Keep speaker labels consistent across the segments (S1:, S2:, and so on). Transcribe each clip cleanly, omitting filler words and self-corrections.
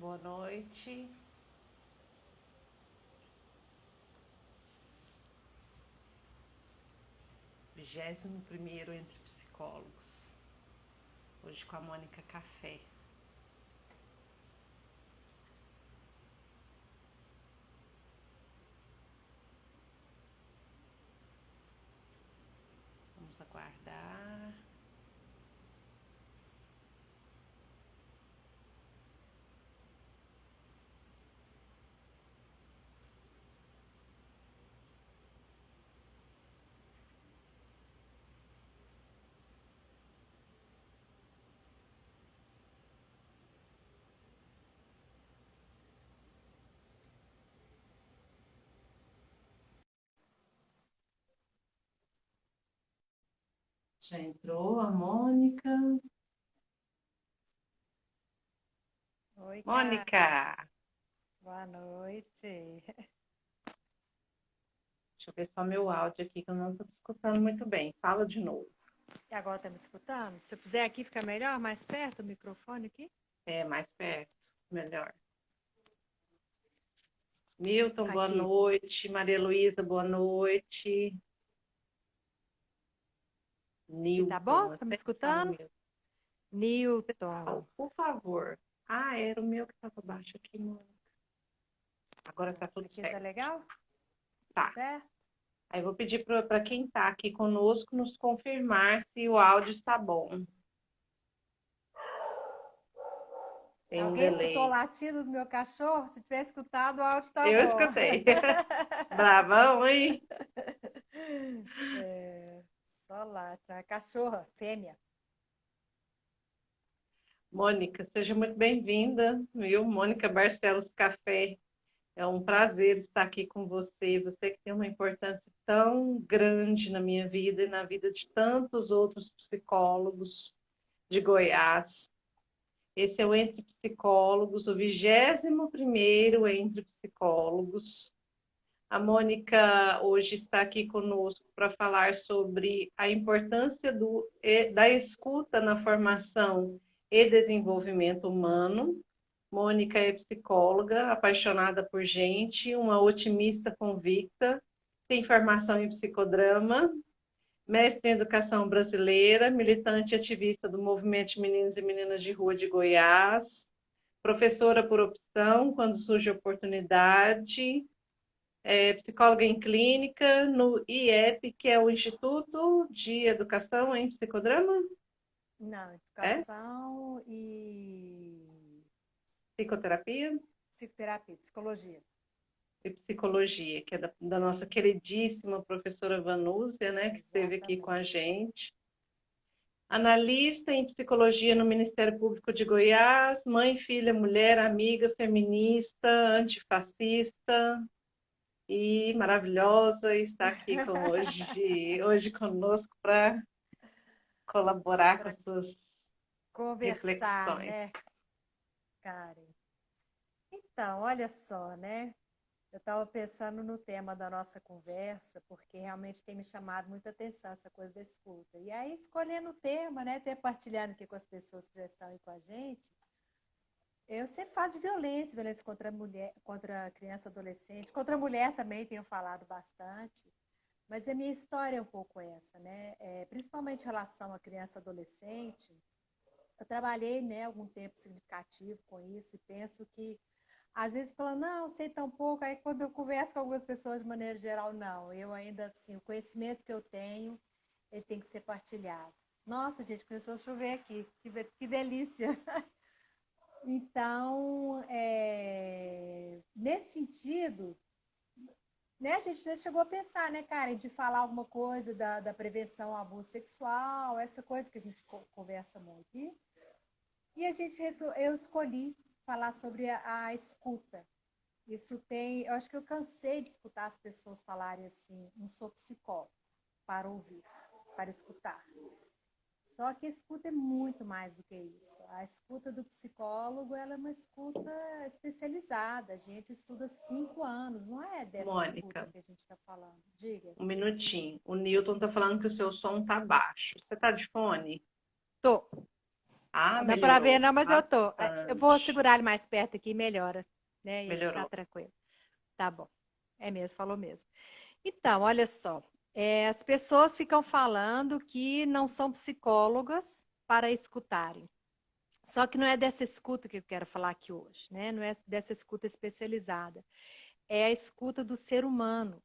S1: boa noite. Vigésimo primeiro Entre Psicólogos. Hoje com a Mônica Café. Vamos aguardar. Já entrou a Mônica.
S2: Oi,
S1: Mônica!
S2: Karen. Boa noite.
S1: Deixa eu ver só meu áudio aqui, que eu não estou te escutando muito bem. Fala de novo.
S2: E agora tá me escutando? Se eu puser aqui, fica melhor? Mais perto do microfone aqui?
S1: É, mais perto, melhor. Milton, boa
S2: Aqui.
S1: noite. Maria Luísa, boa noite.
S2: E tá
S1: Newton,
S2: bom? Tá me
S1: até fala
S2: escutando?
S1: Milton.
S2: Newton.
S1: Por favor. Ah, era o meu que estava baixo aqui, Mônica. Agora tá tudo
S2: Aqui tá
S1: certo.
S2: legal?
S1: Tá.
S2: Certo?
S1: Aí eu vou pedir para quem está aqui conosco nos confirmar se o áudio está bom.
S2: Se
S1: Tem um
S2: alguém escutou o
S1: delay.
S2: latido do meu cachorro, se tiver escutado, o áudio tá
S1: Eu
S2: bom.
S1: escutei. Bravão, hein?
S2: É, só lá, tá? Cachorra, fêmea.
S1: Mônica, seja muito bem-vinda, viu? Mônica Barcelos Café. É um prazer estar aqui com você. Você que tem uma importância tão grande na minha vida e na vida de tantos outros psicólogos de Goiás. Esse é o Entre Psicólogos, o 21º Entre Psicólogos. A Mônica hoje está aqui conosco para falar sobre a importância da escuta na formação e desenvolvimento humano. Mônica é psicóloga, apaixonada por gente, uma otimista convicta, tem formação em psicodrama, mestre em educação brasileira, militante e ativista do movimento de meninos e meninas de rua de Goiás, professora por opção, quando surge a oportunidade, psicóloga em clínica no IEP, que é o Instituto de Educação em Psicodrama,
S2: Não,
S1: é?
S2: educação e
S1: Psicoterapia
S2: psicoterapia, psicologia.
S1: e psicologia, que é da nossa queridíssima professora Vanúzia, né, que esteve aqui com a
S2: Exatamente.
S1: gente. Analista em psicologia no Ministério Público de Goiás, mãe, filha, mulher, amiga, feminista, antifascista e maravilhosa, está aqui hoje conosco para colaborar com
S2: Para
S1: as suas
S2: conversar,
S1: reflexões.
S2: né, Karen? Então, olha só, né? Eu estava pensando no tema da nossa conversa, porque realmente tem me chamado muita atenção essa coisa da escuta. E aí, escolhendo o tema, né, até partilhando aqui com as pessoas que já estão aí com a gente, eu sempre falo de violência, violência contra a mulher, contra a criança e adolescente, contra a mulher também tenho falado bastante. Mas a minha história é um pouco essa, né? Principalmente em relação à criança e adolescente, eu trabalhei, né, algum tempo significativo com isso e penso que às vezes falando, não, sei tão pouco, aí quando eu converso com algumas pessoas de maneira geral, não. Eu ainda, assim, o conhecimento que eu tenho, ele tem que ser partilhado. Nossa, gente, começou a chover aqui, que delícia. Então, nesse sentido, né, a gente já chegou a pensar, né, Karen, de falar alguma coisa da prevenção ao abuso sexual, essa coisa que a gente conversa muito. E eu escolhi falar sobre a escuta. Isso tem, eu acho que eu cansei de escutar as pessoas falarem assim, não sou psicólogo, para ouvir, para escutar. Só que a escuta é muito mais do que isso. A escuta do psicólogo, ela é uma escuta especializada. A gente estuda 5 anos, não é dessa escuta
S1: Mônica,
S2: que a gente está falando. Diga.
S1: um minutinho. O Newton está falando que o seu som está baixo. Você está de fone?
S2: Tô.
S1: Ah,
S2: Não dá para ver,
S1: melhorou
S2: não, mas eu tô. Eu vou
S1: bastante.
S2: segurar ele mais perto aqui, melhora, né? E tá
S1: Melhorou.
S2: tranquilo. Tá bom. É mesmo, falou mesmo. Então, olha só. As pessoas ficam falando que não são psicólogas para escutarem. Só que não é dessa escuta que eu quero falar aqui hoje, né? Não é dessa escuta especializada. É a escuta do ser humano.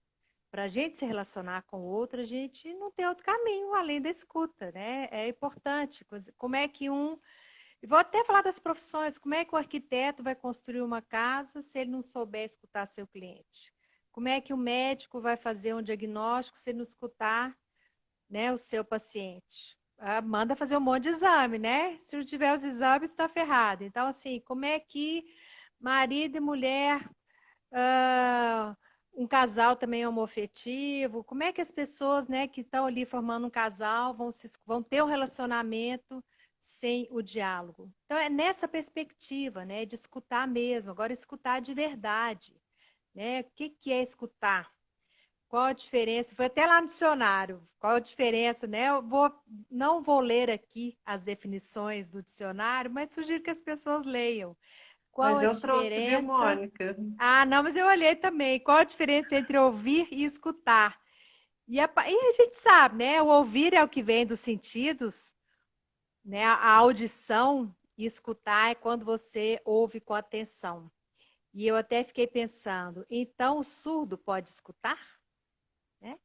S2: Para a gente se relacionar com o outro, a gente não tem outro caminho além da escuta, né? É importante. Como é que vou até falar das profissões, como é que o arquiteto vai construir uma casa se ele não souber escutar seu cliente? Como é que o médico vai fazer um diagnóstico se ele não escutar, né, o seu paciente? Manda fazer um monte de exame, né? Se não tiver os exames, está ferrado. Então, assim, como é que marido e mulher, ah, um casal também homoafetivo, como é que as pessoas, né, que estão ali formando um casal vão ter um relacionamento sem o diálogo? Então, é nessa perspectiva, né, de escutar mesmo, agora escutar de verdade, né? O que que é escutar? Qual a diferença? Foi até lá no dicionário. Qual a diferença, né? Não vou ler aqui as definições do dicionário, mas sugiro que as pessoas leiam. Qual
S1: Mas
S2: a
S1: eu trouxe, viu,
S2: diferença?
S1: Mônica?
S2: Ah, não, mas eu olhei também. Qual a diferença entre ouvir e escutar? E a gente sabe, né? O ouvir é o que vem dos sentidos, né? A audição e escutar é quando você ouve com atenção. E eu até fiquei pensando, então o surdo pode escutar? Né?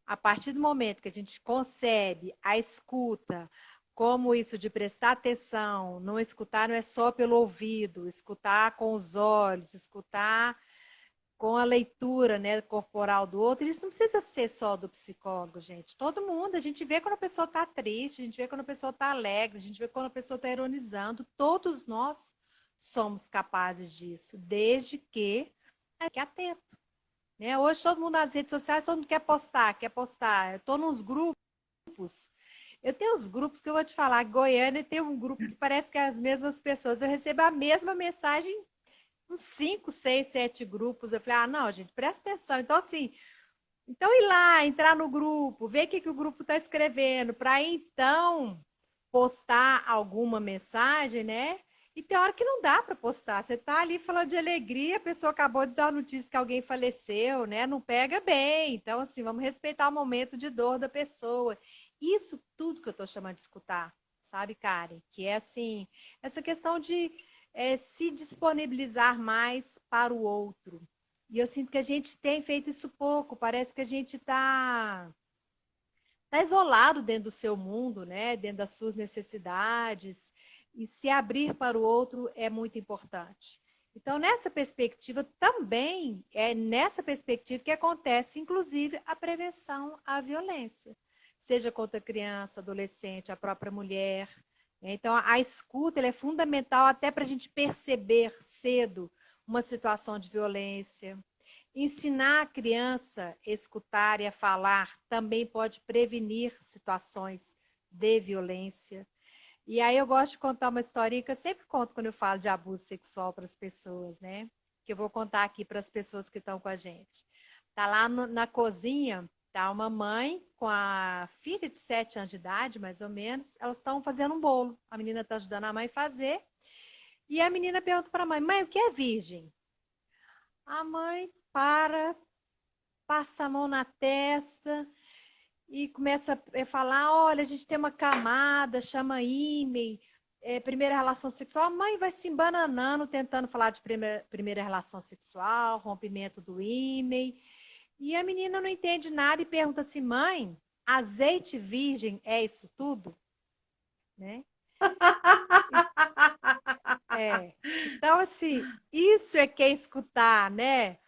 S2: A partir do momento que a gente concebe a escuta como isso de prestar atenção, não escutar não é só pelo ouvido, escutar com os olhos, escutar com a leitura, né, corporal do outro. Isso não precisa ser só do psicólogo, gente. Todo mundo, a gente vê quando a pessoa está triste, a gente vê quando a pessoa está alegre, a gente vê quando a pessoa está ironizando. Todos nós somos capazes disso, desde que fique atento. Né? Hoje todo mundo nas redes sociais, todo mundo quer postar, quer postar. Eu estou nos grupos. Eu tenho uns grupos que eu vou te falar, Goiânia tem um grupo que parece que é as mesmas pessoas. Eu recebo a mesma mensagem uns 5, 6, 7 grupos. Eu falei, não, gente, presta atenção. Então, assim, então ir lá, entrar no grupo, ver o que o grupo está escrevendo, para então postar alguma mensagem, né? E tem hora que não dá para postar. Você está ali falando de alegria, a pessoa acabou de dar a notícia que alguém faleceu, né? Não pega bem. Então, assim, vamos respeitar o momento de dor da pessoa. Isso tudo que eu estou chamando de escutar, sabe, Karen? Que é assim, essa questão de se disponibilizar mais para o outro. E eu sinto que a gente tem feito isso pouco. Parece que a gente tá isolado dentro do seu mundo, né? Dentro das suas necessidades. E se abrir para o outro é muito importante. Então, nessa perspectiva, também é nessa perspectiva que acontece, inclusive, a prevenção à violência, seja contra a criança, adolescente, a própria mulher. Então, a escuta é fundamental até para a gente perceber cedo uma situação de violência. Ensinar a criança a escutar e a falar também pode prevenir situações de violência. E aí eu gosto de contar uma historinha que eu sempre conto quando eu falo de abuso sexual para as pessoas, né? Que eu vou contar aqui para as pessoas que estão com a gente. Tá lá na cozinha, tá uma mãe com a filha de 7 anos de idade, mais ou menos. Elas estão fazendo um bolo. A menina está ajudando a mãe a fazer. E a menina pergunta para a mãe: mãe, o que é virgem? A mãe passa a mão na testa e começa a falar: olha, a gente tem uma camada, chama ímen, primeira relação sexual. A mãe vai se embananando, tentando falar de primeira relação sexual, rompimento do ímen. E a menina não entende nada e pergunta assim: mãe, azeite virgem é isso tudo? Né? Então, assim, isso é que é escutar, né?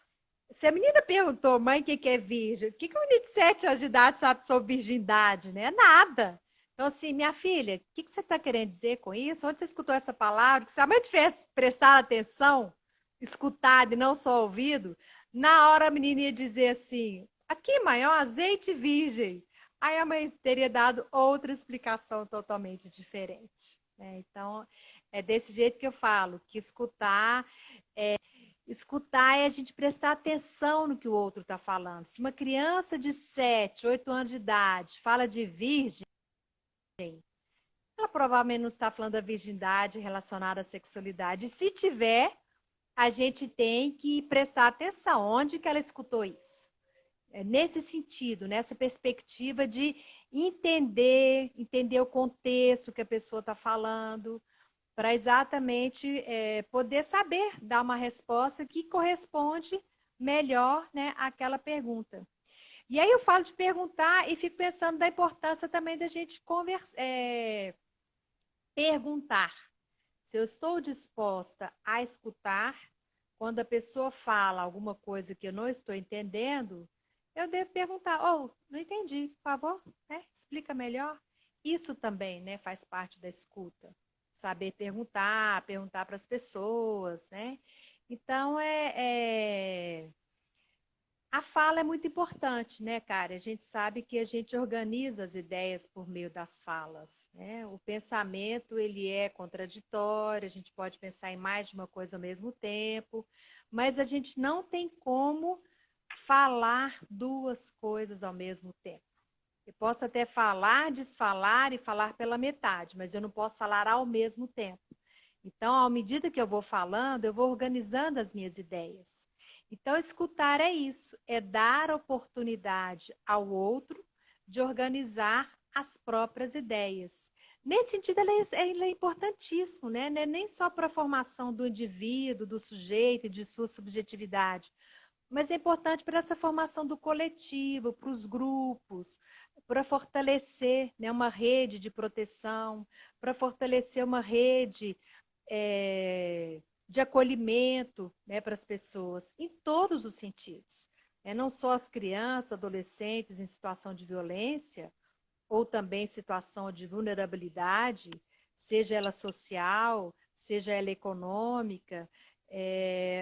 S2: Se a menina perguntou, mãe, o que é virgem? O que um menino de 7 anos de idade sabe sobre virgindade, né? Nada. Então, assim, minha filha, o que você está querendo dizer com isso? Onde você escutou essa palavra? Se a mãe tivesse prestado atenção, escutado e não só ouvido, na hora a menina ia dizer assim, aqui, mãe, é um azeite virgem. Aí a mãe teria dado outra explicação totalmente diferente. Né? Então, é desse jeito que eu falo, que escutar é a gente prestar atenção no que o outro está falando. Se uma criança de 7, 8 anos de idade fala de virgem, ela provavelmente não está falando da virgindade relacionada à sexualidade. Se tiver, a gente tem que prestar atenção onde que ela escutou isso. É nesse sentido, nessa perspectiva de entender o contexto que a pessoa está falando, para exatamente poder saber dar uma resposta que corresponde melhor, né, àquela pergunta. E aí eu falo de perguntar e fico pensando da importância também da gente perguntar. Se eu estou disposta a escutar, quando a pessoa fala alguma coisa que eu não estou entendendo, eu devo perguntar, oh, não entendi, por favor, né? Explica melhor. Isso também, né, faz parte da escuta. Saber perguntar para as pessoas, né? Então, a fala é muito importante, né, cara? A gente sabe que a gente organiza as ideias por meio das falas, né? O pensamento, ele é contraditório, a gente pode pensar em mais de uma coisa ao mesmo tempo, mas a gente não tem como falar duas coisas ao mesmo tempo. Eu posso até falar, desfalar e falar pela metade, mas eu não posso falar ao mesmo tempo. Então, à medida que eu vou falando, eu vou organizando as minhas ideias. Então, escutar é isso, é dar oportunidade ao outro de organizar as próprias ideias. Nesse sentido, ele é importantíssimo, né? Não é nem só para a formação do indivíduo, do sujeito e de sua subjetividade, mas é importante para essa formação do coletivo, para os grupos, para fortalecer, né, uma rede de proteção, para fortalecer uma rede de acolhimento, né, para as pessoas, em todos os sentidos. Não só as crianças, adolescentes em situação de violência, ou também em situação de vulnerabilidade, seja ela social, seja ela econômica.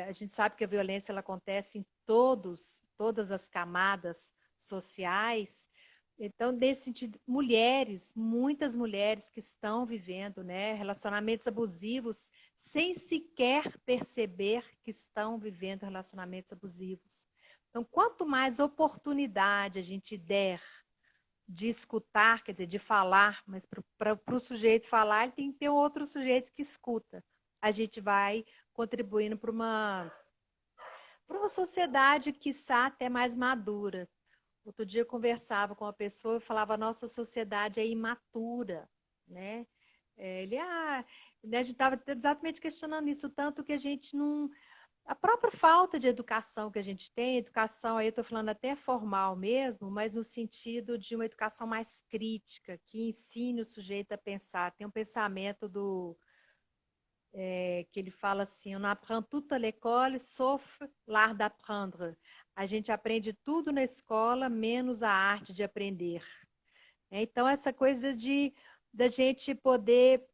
S2: A gente sabe que a violência ela acontece em todas as camadas sociais. Então, nesse sentido, mulheres, muitas mulheres que estão vivendo, né, relacionamentos abusivos sem sequer perceber que estão vivendo relacionamentos abusivos. Então, quanto mais oportunidade a gente der de escutar, quer dizer, de falar, mas para o sujeito falar, ele tem que ter um outro sujeito que escuta. A gente vai contribuindo para uma sociedade, quiçá, até mais madura. Outro dia eu conversava com uma pessoa e falava, a nossa sociedade é imatura, né? A gente estava exatamente questionando isso, tanto que a gente não... A própria falta de educação que a gente tem, educação aí eu estou falando até formal mesmo, mas no sentido de uma educação mais crítica, que ensine o sujeito a pensar. Tem um pensamento que ele fala assim, on apprend tout à l'école, sauf l'art d'apprendre. A gente aprende tudo na escola, menos a arte de aprender. Então, essa coisa da gente poder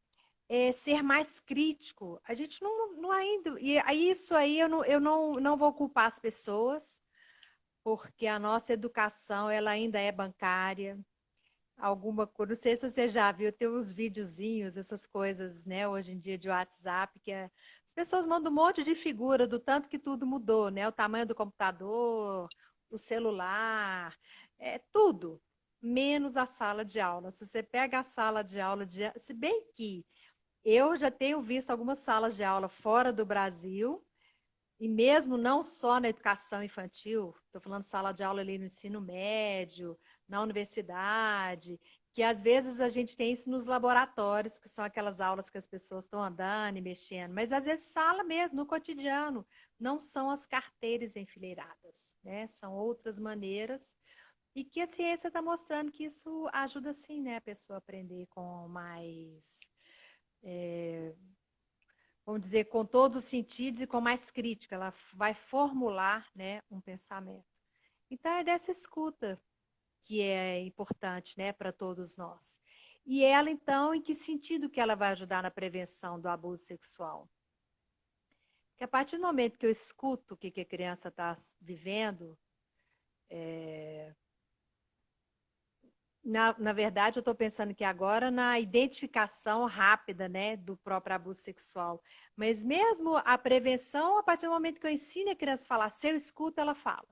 S2: ser mais crítico. A gente não ainda. E isso aí eu não vou culpar as pessoas, porque a nossa educação ela ainda é bancária. Alguma coisa, não sei se você já viu, tem uns videozinhos, essas coisas, né, hoje em dia de WhatsApp, as pessoas mandam um monte de figura do tanto que tudo mudou, né? O tamanho do computador, o celular, tudo, menos a sala de aula. Se você pega a sala de aula, se bem que eu já tenho visto algumas salas de aula fora do Brasil, e mesmo não só na educação infantil, estou falando sala de aula ali no ensino médio, na universidade, que às vezes a gente tem isso nos laboratórios, que são aquelas aulas que as pessoas estão andando e mexendo, mas às vezes sala mesmo, no cotidiano, não são as carteiras enfileiradas, né? São outras maneiras, e que a ciência está mostrando que isso ajuda sim, né, a pessoa a aprender com mais vamos dizer, com todos os sentidos e com mais crítica, ela vai formular, né, um pensamento. Então, é dessa escuta que é importante, né, para todos nós. E ela, então, em que sentido que ela vai ajudar na prevenção do abuso sexual? Porque a partir do momento que eu escuto o que a criança está vivendo, na verdade, eu estou pensando que agora na identificação rápida, né, do próprio abuso sexual. Mas mesmo a prevenção, a partir do momento que eu ensino a criança a falar, se eu escuto, ela fala.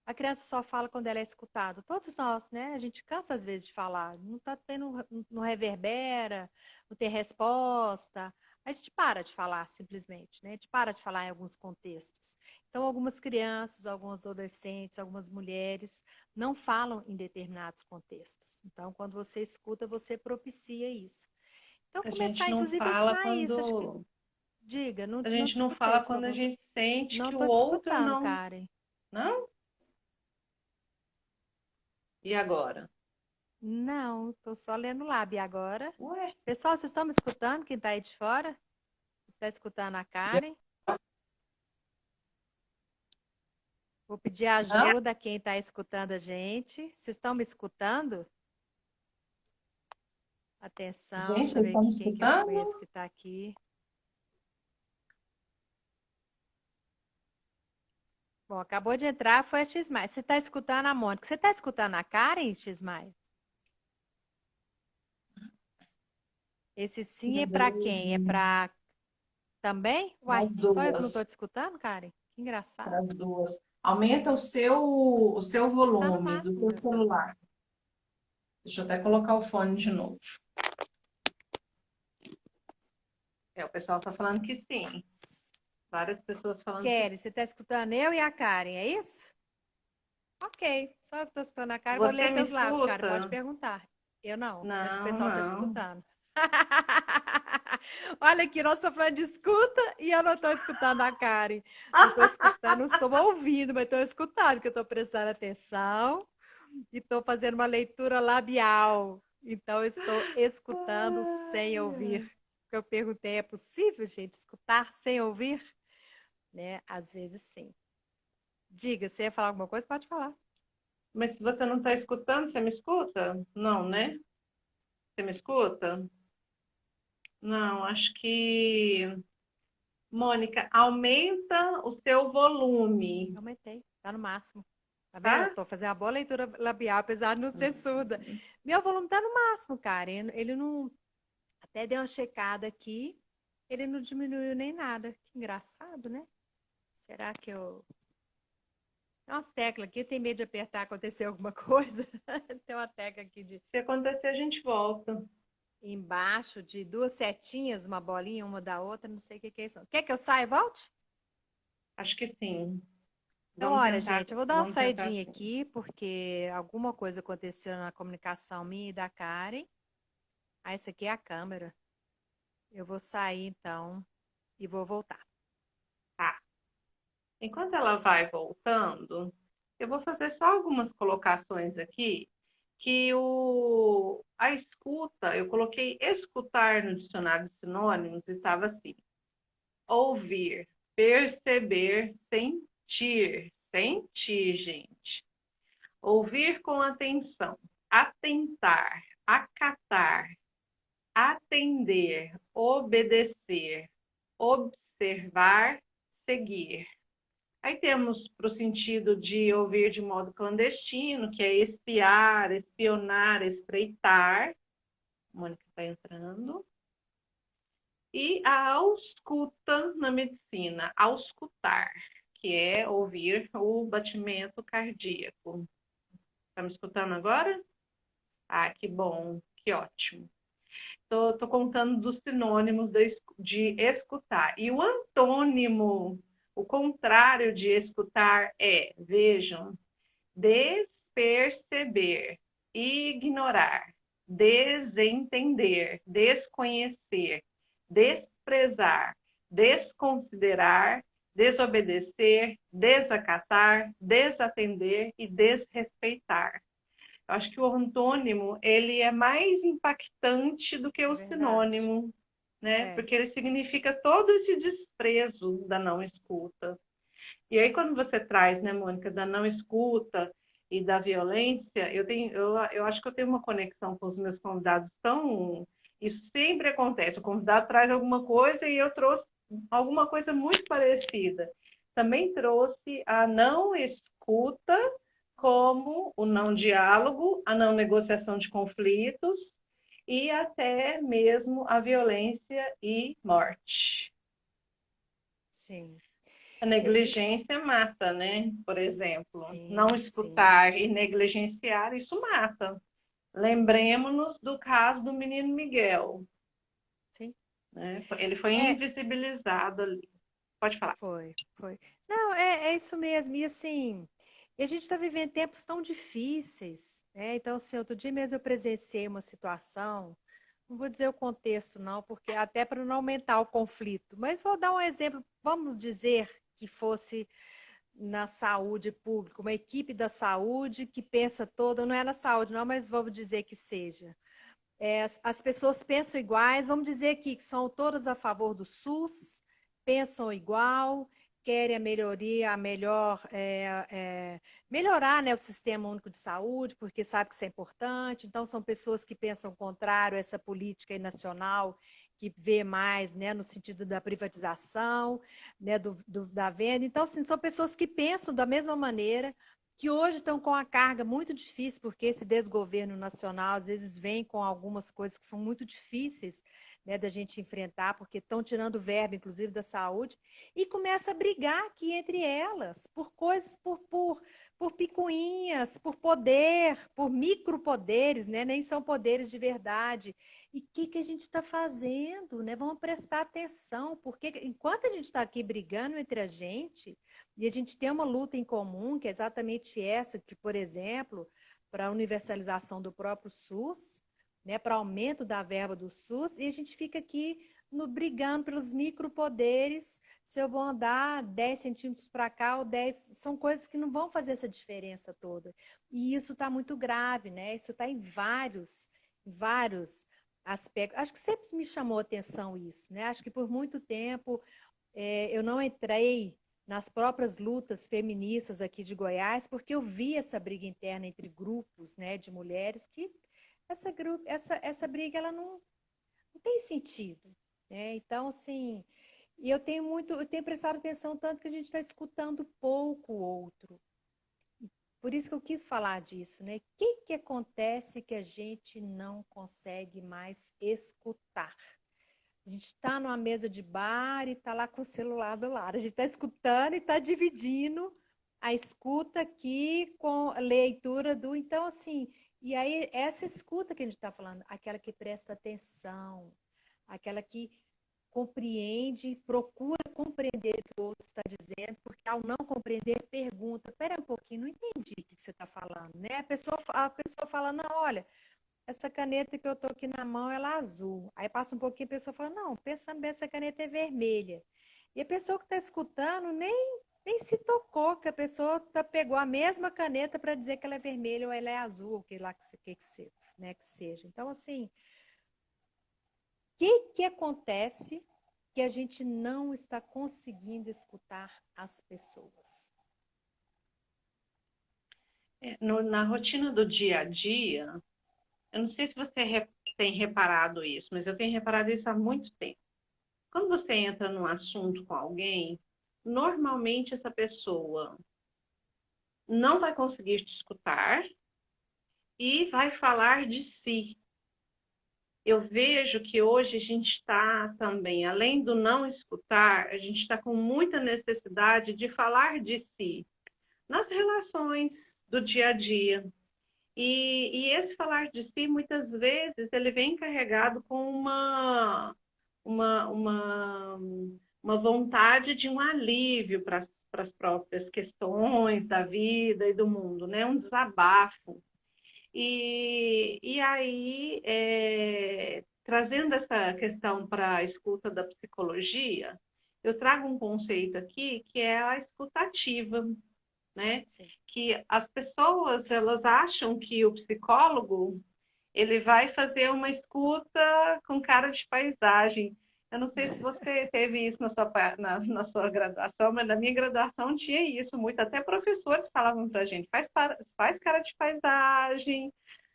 S2: A criança só fala quando ela é escutada. Todos nós, né? A gente cansa às vezes de falar. Não tá tendo, não reverbera, não tem resposta. A gente para de falar simplesmente, né? A gente para de falar em alguns contextos. Então, algumas crianças, alguns adolescentes, algumas mulheres não falam em determinados contextos. Então, quando você escuta, você propicia isso. Então,
S1: A gente
S2: começar,
S1: não
S2: inclusive, a
S1: fala
S2: ensinar isso. Acho que,
S1: quando
S2: diga, não,
S1: a
S2: não
S1: gente
S2: te
S1: não
S2: escutei,
S1: fala
S2: você
S1: quando a
S2: falou.
S1: gente sente
S2: Não
S1: que o
S2: estou te
S1: outro
S2: escutando,
S1: não,
S2: Karen.
S1: não? E agora?
S2: Não, estou só lendo o lábio agora.
S1: Ué,
S2: Pessoal, vocês estão me escutando? Quem está aí de fora? Está escutando a Karen? Vou pedir
S1: não?
S2: ajuda a quem está escutando a gente. Vocês estão me escutando? Atenção,
S1: Gente,
S2: deixa eu
S1: vocês
S2: ver
S1: estão me
S2: aqui quem que eu conheço
S1: escutando?
S2: que está aqui. Bom, acabou de entrar, foi a Xmaia. Você está escutando a Mônica? Você está escutando a Karen, Xmaia? Esse sim é para quem? É para também?
S1: Para
S2: Uai,
S1: as
S2: só eu que não estou
S1: duas,
S2: te escutando, Karen? Que
S1: para
S2: engraçado.
S1: as duas. Aumenta o seu
S2: Tá no
S1: volume do
S2: máximo,
S1: seu
S2: meu filho.
S1: celular. Deixa eu até colocar o fone de novo. O pessoal está falando que sim. Várias pessoas falando que
S2: Kelly,
S1: sim.
S2: você está escutando eu e a Karen, é isso? Ok, só eu que estou escutando a Karen, vou ler
S1: Você me
S2: seus lábios, Karen, pode
S1: escuta?
S2: perguntar. Eu não, mas o
S1: Não,
S2: pessoal está te
S1: não.
S2: escutando. Olha aqui, nós estamos falando de escuta e eu não estou escutando a Karen. Não estou escutando, não estou ouvindo, mas estou escutando, porque eu estou prestando atenção e estou fazendo uma leitura labial. Então, eu estou escutando sem ouvir. O que eu perguntei, é possível, gente, escutar sem ouvir? Né? Às vezes, sim. Diga, você ia falar alguma coisa? Pode falar.
S1: Mas se você não está escutando, você me escuta? Não, né? Você me escuta? Não, acho que. Mônica, aumenta o seu volume,
S2: Aumentei, tá no máximo. Tá vendo? Eu
S1: tá?
S2: tô fazendo uma boa leitura labial, apesar de não ser surda. Meu volume tá no máximo, cara. Ele não. Até deu uma checada aqui, ele não diminuiu nem nada. Que engraçado, né? Será que eu. Tem umas teclas aqui, eu tenho medo de apertar, acontecer alguma coisa. Tem uma tecla aqui de
S1: Se acontecer, a gente volta.
S2: embaixo, de duas setinhas, uma bolinha, uma da outra, não sei o que que é isso. Quer que eu saia e volte?
S1: Acho que sim.
S2: Então, olha,
S1: Tentar,
S2: gente, eu vou dar uma
S1: vamos tentar
S2: saidinha
S1: sim.
S2: aqui, porque alguma coisa aconteceu na comunicação minha e da Karen. Ah, essa aqui é a câmera. Eu vou sair, então, e vou voltar.
S1: Tá. Enquanto ela vai voltando, eu vou fazer só algumas colocações aqui, que a escuta, eu coloquei escutar no dicionário de sinônimos e estava assim: ouvir, perceber, sentir. Sentir, gente. Ouvir com atenção, atentar, acatar, atender, obedecer, observar, seguir. Aí temos para o sentido de ouvir de modo clandestino, que é espiar, espionar, espreitar. A Mônica está entrando. E a ausculta na medicina, auscultar, que é ouvir o batimento cardíaco. Está me escutando agora? Ah, que bom, que ótimo. Estou contando dos sinônimos de escutar. E o antônimo, o contrário de escutar é, vejam, desperceber, ignorar, desentender, desconhecer, desprezar, desconsiderar, desobedecer, desacatar, desatender e desrespeitar. Eu acho que o antônimo ele é mais impactante do que
S2: É
S1: o
S2: verdade.
S1: sinônimo, né?
S2: É,
S1: Porque ele significa todo esse desprezo da não escuta. E aí, quando você traz, né, Mônica, da não escuta e da violência, eu acho que eu tenho uma conexão com os meus convidados tão. Isso sempre acontece. O convidado traz alguma coisa e eu trouxe alguma coisa muito parecida. Também trouxe a não escuta como o não diálogo, a não negociação de conflitos e até mesmo a violência e morte.
S2: sim.
S1: A negligência mata, né? Por exemplo, não
S2: Sim, sim,
S1: escutar e negligenciar, isso mata. Lembremos-nos do caso do menino Miguel,
S2: sim.
S1: né? Ele foi
S2: É,
S1: invisibilizado ali. Pode falar.
S2: foi. Não, é isso mesmo. E assim, e a gente está vivendo tempos tão difíceis, né? Então, assim, outro dia mesmo eu presenciei uma situação, não vou dizer o contexto, não, porque até para não aumentar o conflito, mas vou dar um exemplo, vamos dizer que fosse na saúde pública, uma equipe da saúde que pensa toda, não é na saúde, não, mas vamos dizer que seja. As pessoas pensam iguais, vamos dizer aqui que são todas a favor do SUS, pensam igual, querem a melhoria, a melhor, melhorar, né, o Sistema Único de Saúde, porque sabe que isso é importante. Então, são pessoas que pensam contrário a essa política aí nacional, que vê mais, né, no sentido da privatização, né, da venda. Então, assim, são pessoas que pensam da mesma maneira, que hoje estão com a carga muito difícil, porque esse desgoverno nacional às vezes vem com algumas coisas que são muito difíceis, né, da gente enfrentar, porque estão tirando verba, inclusive, da saúde, e começa a brigar aqui entre elas, por coisas, por picuinhas, por poder, por micropoderes, né? Nem são poderes de verdade. E o que a gente está fazendo? Né? Vamos prestar atenção, porque enquanto a gente está aqui brigando entre a gente, e a gente tem uma luta em comum, que é exatamente essa, que, por exemplo, para a universalização do próprio SUS, né, para aumento da verba do SUS, e a gente fica aqui no, brigando pelos micropoderes, se eu vou andar 10 centímetros para cá ou 10, são coisas que não vão fazer essa diferença toda. E isso está muito grave, né? Isso está em vários aspectos. Acho que sempre me chamou a atenção isso, né? Acho que por muito tempo eu não entrei nas próprias lutas feministas aqui de Goiás, porque eu vi essa briga interna entre grupos, né, de mulheres, que essa briga ela não tem sentido. Né? Então, assim, e eu tenho prestado atenção tanto que a gente está escutando pouco o outro. Por isso que eu quis falar disso, né? O que acontece que a gente não consegue mais escutar? A gente está numa mesa de bar e está lá com o celular do lado. A gente está escutando e está dividindo a escuta aqui com a leitura do. Então, assim, e aí essa escuta que a gente está falando, aquela que presta atenção, aquela que compreende, procura compreender o que o outro está dizendo, porque ao não compreender, pergunta, espera um pouquinho, não entendi o que você está falando, né? A pessoa fala, não, olha, essa caneta que eu tô aqui na mão, ela é azul. Aí passa um pouquinho, a pessoa fala, não, pensando bem, essa caneta é vermelha. E a pessoa que está escutando nem se tocou, que a pessoa pegou a mesma caneta para dizer que ela é vermelha ou ela é azul, ou que lá né, que seja. Então, assim, que acontece que a gente não está conseguindo escutar as pessoas?
S1: Na rotina do dia a dia, eu não sei se você tem reparado isso, mas eu tenho reparado isso há muito tempo. Quando você entra num assunto com alguém, normalmente essa pessoa não vai conseguir te escutar e vai falar de si. Eu vejo que hoje a gente está também, além do não escutar, a gente está com muita necessidade de falar de si nas relações do dia a dia. E esse falar de si, muitas vezes, ele vem carregado com uma, uma, uma vontade de um alívio para as próprias questões da vida e do mundo, né? Um desabafo. E aí, trazendo essa questão para a escuta da psicologia, eu trago um conceito aqui que é a escutativa, né?
S2: Sim.
S1: Que as pessoas elas acham que o psicólogo ele vai fazer uma escuta com cara de paisagem. Eu não sei se você teve isso na sua graduação, mas na minha graduação tinha isso muito. Até professores falavam para a gente, faz cara de paisagem,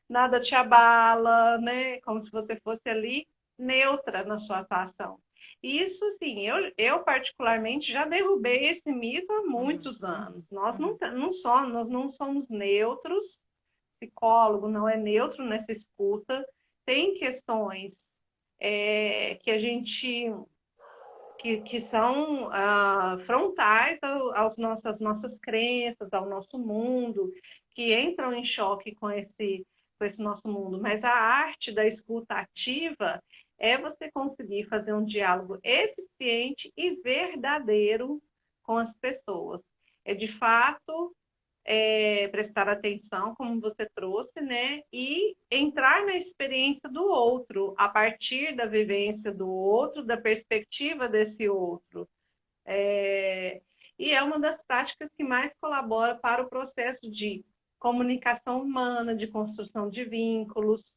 S1: nada te abala, né? Como se você fosse ali neutra na sua atuação. Isso, sim, eu particularmente já derrubei esse mito há
S2: Uhum,
S1: muitos
S2: uhum,
S1: anos.
S2: uhum.
S1: Nós não somos neutros, psicólogo não é neutro nessa escuta. Tem questões que a gente que são frontais às nossas crenças, ao nosso mundo, que entram em choque com esse nosso mundo. Mas a arte da escuta ativa é você conseguir fazer um diálogo eficiente e verdadeiro com as pessoas. É de fato prestar atenção, como você trouxe, né? E entrar na experiência do outro, a partir da vivência do outro, da perspectiva desse outro. É, e é uma das práticas que mais colabora para o processo de comunicação humana, de construção de vínculos,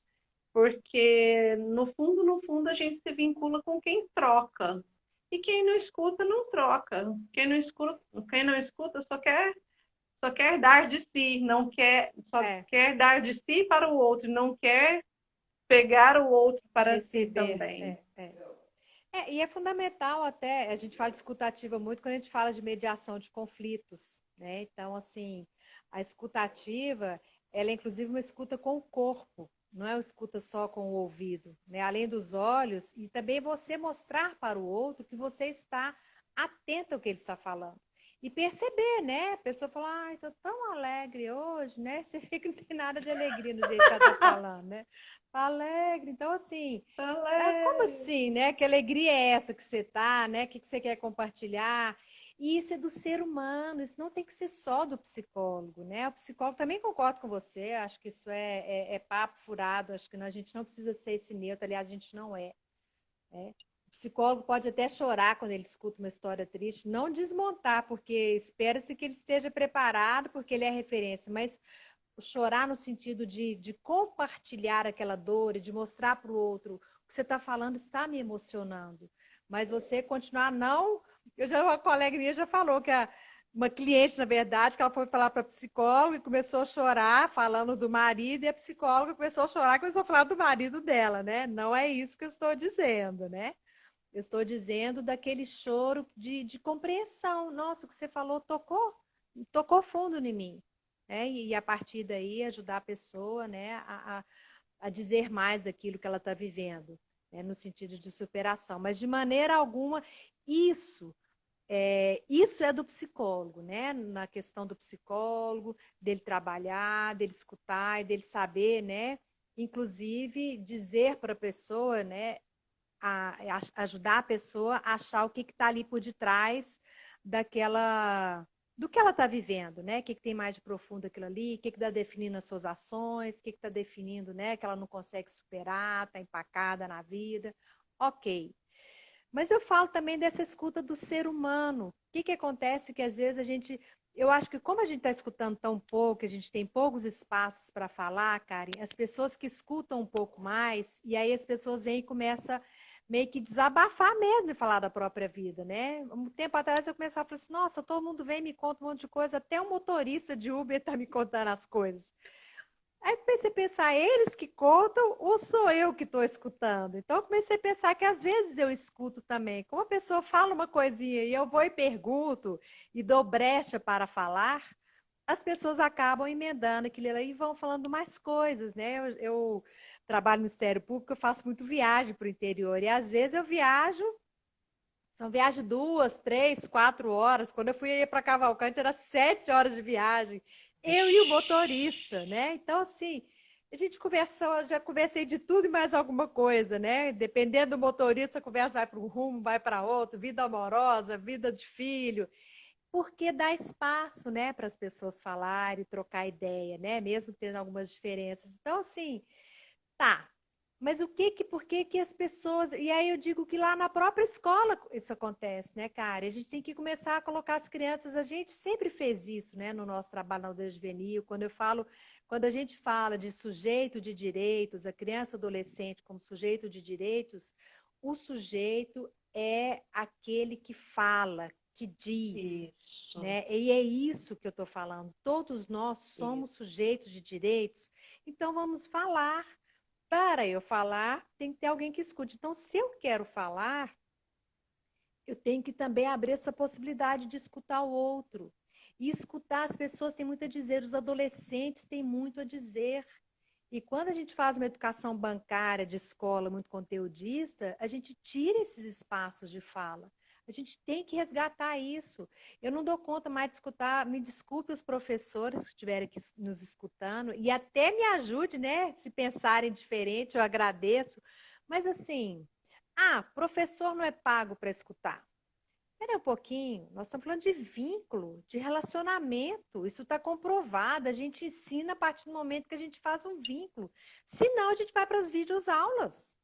S1: porque no fundo, a gente se vincula com quem troca. E quem não escuta, não troca. Quem não escuta só quer dar de si, não quer, só
S2: É,
S1: quer dar de si para o outro, não quer pegar o outro para si
S2: receber.
S1: também.
S2: E é fundamental até, a gente fala de escutativa muito quando a gente fala de mediação de conflitos, né? Então, assim, a escutativa, ela é inclusive uma escuta com o corpo, não é uma escuta só com o ouvido, né? Além dos olhos, e também você mostrar para o outro que você está atento ao que ele está falando. E perceber, né? A pessoa fala, ai, tô tão alegre hoje, né? Você vê que não tem nada de alegria no jeito que ela tá falando, né? Tá alegre. Então, assim, como
S1: Falei.
S2: assim, né? Que alegria é essa que você tá, né? O que você quer compartilhar? E isso é do ser humano, isso não tem que ser só do psicólogo, né? O psicólogo também concordo com você, acho que isso é papo furado, acho que a gente não precisa ser esse neutro, aliás, a gente não é, né? O psicólogo pode até chorar quando ele escuta uma história triste, não desmontar, porque espera-se que ele esteja preparado, porque ele é referência, mas chorar no sentido de compartilhar aquela dor e de mostrar para o outro o que você está falando está me emocionando. Mas você continuar, não. Uma colega minha já falou que uma cliente, na verdade, que ela foi falar para a psicóloga e começou a chorar, falando do marido, e a psicóloga começou a chorar, começou a falar do marido dela, né? Não é isso que eu estou dizendo, né? Eu estou dizendo daquele choro de compreensão. Nossa, o que você falou tocou fundo em mim. Né? E a partir daí ajudar a pessoa, né, a dizer mais aquilo que ela está vivendo, né, no sentido de superação. Mas de maneira alguma, isso isso é do psicólogo, né? Na questão do psicólogo, dele trabalhar, dele escutar e dele saber, né? Inclusive dizer para a pessoa, né? Ajudar a pessoa a achar o que está ali por detrás daquela do que ela está vivendo, né? O que tem mais de profundo aquilo ali, o que está definindo as suas ações, o que está definindo, né? Que ela não consegue superar, está empacada na vida. Ok. Mas eu falo também dessa escuta do ser humano. O que acontece que às vezes eu acho que como a gente está escutando tão pouco, a gente tem poucos espaços para falar, Karen, as pessoas que escutam um pouco mais, e aí as pessoas vêm e começam meio que desabafar mesmo e falar da própria vida, né? Um tempo atrás eu começava a falar assim, nossa, todo mundo vem e me conta um monte de coisa, até um motorista de Uber está me contando as coisas. Aí comecei a pensar, eles que contam ou sou eu que estou escutando? Então eu comecei a pensar que às vezes eu escuto também. Como a pessoa fala uma coisinha e eu vou e pergunto e dou brecha para falar, as pessoas acabam emendando aquilo ali e vão falando mais coisas, né? Eu trabalho no Ministério Público, eu faço muito viagem para o interior e às vezes eu viajo, são viagens 2, 3, 4 horas. Quando eu fui para Cavalcante era 7 horas de viagem eu e o motorista, né? Então, assim, a gente conversou, já conversei de tudo e mais alguma coisa, né? Dependendo do motorista, a conversa vai para um rumo, vai para outro, vida amorosa, vida de filho, porque dá espaço, né, para as pessoas falarem, trocar ideia, né? Mesmo tendo algumas diferenças. Então, assim, tá. Mas por que que as pessoas. E aí eu digo que lá na própria escola isso acontece, né, cara? A gente tem que começar a colocar as crianças. A gente sempre fez isso, né, no nosso trabalho na aldeia juvenil. Quando a gente fala de sujeito de direitos, a criança e adolescente como sujeito de direitos, o sujeito é aquele que fala, que diz.
S1: Isso,
S2: Né? E é isso que eu estou falando. Todos nós
S1: isso.
S2: somos sujeitos de direitos, então vamos falar. Para eu falar, tem que ter alguém que escute. Então, se eu quero falar, eu tenho que também abrir essa possibilidade de escutar o outro. E escutar as pessoas tem muito a dizer, os adolescentes têm muito a dizer. E quando a gente faz uma educação bancária de escola muito conteudista, a gente tira esses espaços de fala. A gente tem que resgatar isso. Eu não dou conta mais de escutar, me desculpe os professores que estiverem aqui nos escutando, e até me ajude, né? Se pensarem diferente, eu agradeço. Mas assim, professor não é pago para escutar. Espera um pouquinho, nós estamos falando de vínculo, de relacionamento. Isso está comprovado. A gente ensina a partir do momento que a gente faz um vínculo. Senão, a gente vai para as videoaulas.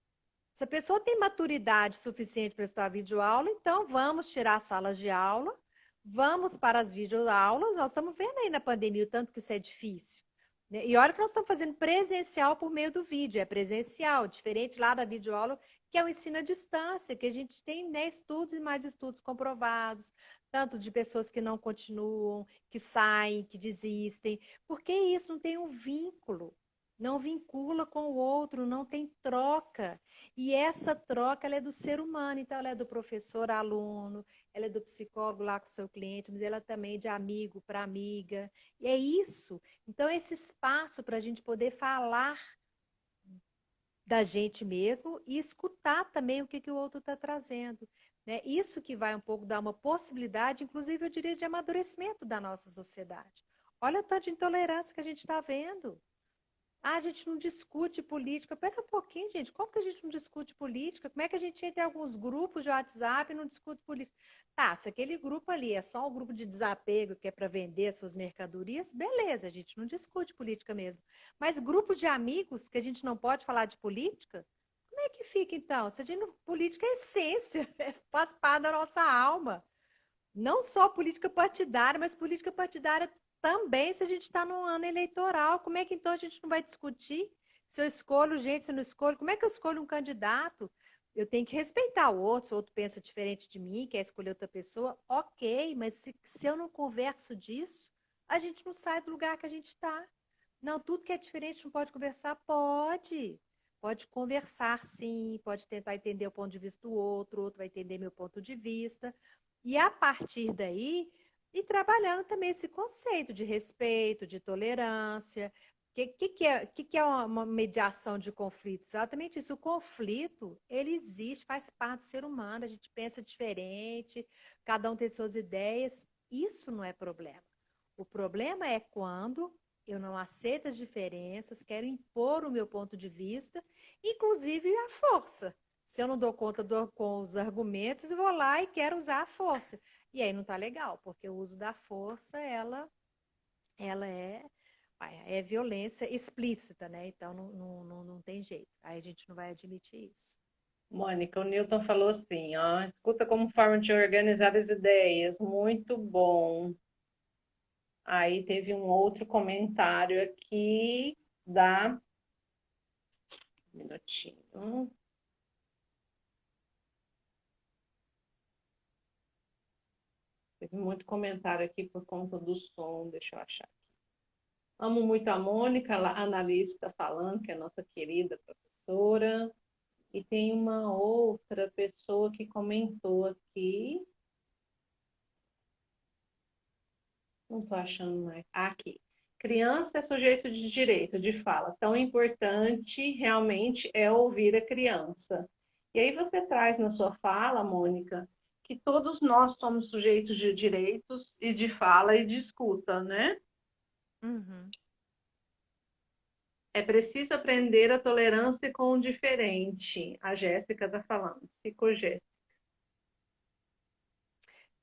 S2: Se a pessoa tem maturidade suficiente para estudar videoaula, então vamos tirar as salas de aula, vamos para as videoaulas. Nós estamos vendo aí na pandemia o tanto que isso é difícil. Né? E olha que nós estamos fazendo presencial por meio do vídeo, é presencial, diferente lá da videoaula, que é o ensino à distância, que a gente tem, né, estudos e mais estudos comprovados, tanto de pessoas que não continuam, que saem, que desistem, porque isso não tem um vínculo, não vincula com o outro, não tem troca. E essa troca ela é do ser humano, então ela é do professor aluno, ela é do psicólogo lá com o seu cliente, mas ela também é de amigo para amiga. E é isso. Então, esse espaço para a gente poder falar da gente mesmo e escutar também o que, que o outro está trazendo. Né? Isso que vai um pouco dar uma possibilidade, inclusive, eu diria, de amadurecimento da nossa sociedade. Olha a tanta de intolerância que a gente está vendo. A gente não discute política. Pera um pouquinho, gente. Como que a gente não discute política? Como é que a gente entra em alguns grupos de WhatsApp e não discute política? Tá, se aquele grupo ali é só um grupo de desapego que é para vender suas mercadorias, beleza, a gente não discute política mesmo. Mas grupos de amigos que a gente não pode falar de política, como é que fica então? Se a gente não... Política é essência, faz parte da nossa alma. Não só política partidária, mas política partidária também, se a gente está num ano eleitoral. Como é que então a gente não vai discutir? Se eu escolho gente, se eu não escolho, como é que eu escolho um candidato? Eu tenho que respeitar o outro, se o outro pensa diferente de mim, quer escolher outra pessoa, ok, mas se eu não converso disso, a gente não sai do lugar que a gente está. Não, tudo que é diferente não pode conversar? Pode. Pode conversar, sim, pode tentar entender o ponto de vista do outro, o outro vai entender meu ponto de vista. E a partir daí, e trabalhando também esse conceito de respeito, de tolerância. O que é uma mediação de conflito? Exatamente isso. O conflito, ele existe, faz parte do ser humano, a gente pensa diferente, cada um tem suas ideias. Isso não é problema. O problema é quando eu não aceito as diferenças, quero impor o meu ponto de vista, inclusive a força. Se eu não dou conta com os argumentos, eu vou lá e quero usar a força. E aí não está legal, porque o uso da força, ela é violência explícita, né? Então não tem jeito. Aí a gente não vai admitir isso.
S1: Mônica, o Newton falou assim, ó, escuta como forma de organizar as ideias, muito bom. Aí teve um outro comentário aqui da... Um minutinho. Teve muito comentário aqui por conta do som, deixa eu achar. Amo muito a Mônica, a Annalise está falando, que é nossa querida professora. E tem uma outra pessoa que comentou aqui. Não estou achando mais. Aqui. Criança é sujeito de direito de fala. Tão importante realmente é ouvir a criança. E aí você traz na sua fala, Mônica, que todos nós somos sujeitos de direitos e de fala e de escuta, né?
S2: Uhum.
S1: É preciso aprender a tolerância com o diferente. A Jéssica está falando, psicogética.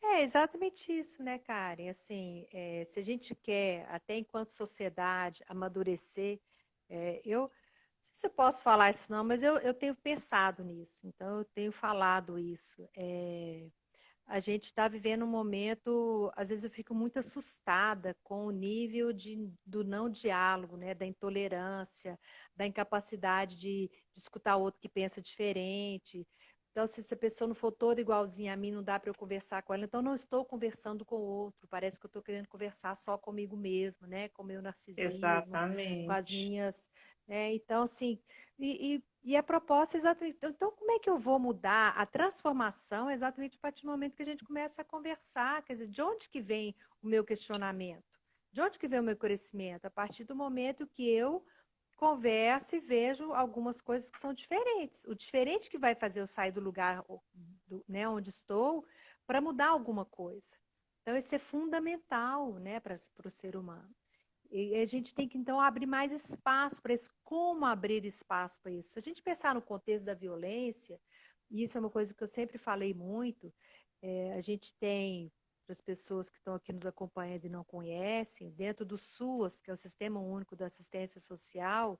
S2: É exatamente isso, né, Karen? Assim, se a gente quer, até enquanto sociedade, amadurecer, eu não sei se eu posso falar isso não, mas eu tenho pensado nisso, então eu tenho falado isso. A gente está vivendo um momento, às vezes eu fico muito assustada com o nível do não diálogo, né, da intolerância, da incapacidade de escutar outro que pensa diferente. Então, se essa pessoa não for toda igualzinha a mim, não dá para eu conversar com ela. Então, não estou conversando com o outro. Parece que eu estou querendo conversar só comigo mesmo, né? Com o meu narcisismo, com as
S1: Exatamente.
S2: minhas. Né? Então, assim, e a proposta é exatamente. Então, como é que eu vou mudar? A transformação é exatamente a partir do momento que a gente começa a conversar. Quer dizer, de onde que vem o meu questionamento? De onde que vem o meu crescimento? A partir do momento que eu converso e vejo algumas coisas que são diferentes. O diferente que vai fazer eu sair do lugar né, onde estou, para mudar alguma coisa. Então, isso é fundamental, né, para o ser humano. E a gente tem que, então, abrir mais espaço para isso. Como abrir espaço para isso? Se a gente pensar no contexto da violência, e isso é uma coisa que eu sempre falei muito, a gente tem, para as pessoas que estão aqui nos acompanhando e não conhecem, dentro do SUAS, que é o Sistema Único da Assistência Social,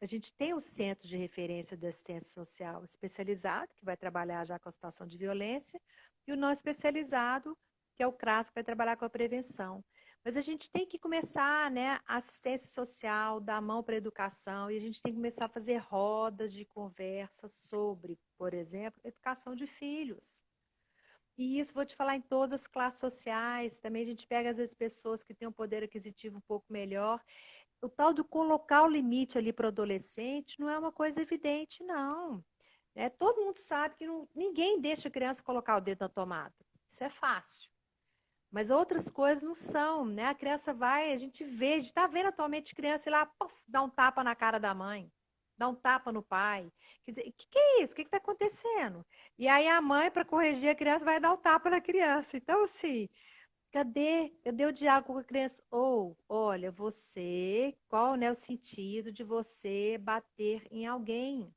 S2: a gente tem o Centro de Referência da Assistência Social especializado, que vai trabalhar já com a situação de violência, e o não especializado, que é o CRAS, que vai trabalhar com a prevenção. Mas a gente tem que começar, né, a assistência social, dar a mão para a educação, e a gente tem que começar a fazer rodas de conversa sobre, por exemplo, educação de filhos. E isso vou te falar em todas as classes sociais. Também a gente pega, às vezes, pessoas que têm um poder aquisitivo um pouco melhor. O tal do colocar o limite ali para o adolescente não é uma coisa evidente, não. Todo mundo sabe que ninguém deixa a criança colocar o dedo na tomada. Isso é fácil. Mas outras coisas não são, né? A criança vai, a gente vê, a gente está vendo atualmente criança ir lá, puff, dá um tapa na cara da mãe, dá um tapa no pai. Quer dizer, o que é isso? O que está acontecendo? E aí a mãe, para corrigir a criança, vai dar um tapa na criança. Então, assim, cadê o diálogo com a criança? Ou, olha, você, qual, né, o sentido de você bater em alguém?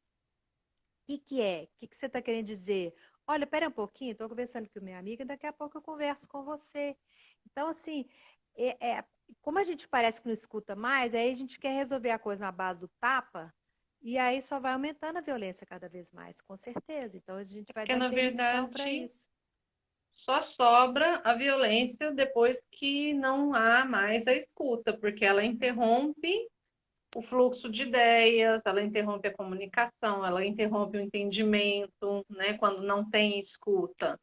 S2: O que é? O que você está querendo dizer? Olha, pera um pouquinho, estou conversando com minha amiga, daqui a pouco eu converso com você. Então, assim, como a gente parece que não escuta mais, aí a gente quer resolver a coisa na base do tapa, e aí só vai aumentando a violência cada vez mais, com certeza. Então, a gente vai
S1: Porque,
S2: dando
S1: na
S2: permissão para
S1: verdade,
S2: isso.
S1: só sobra a violência depois que não há mais a escuta, porque ela interrompe o fluxo de ideias, ela interrompe a comunicação, ela interrompe o entendimento, né? Quando não tem escuta.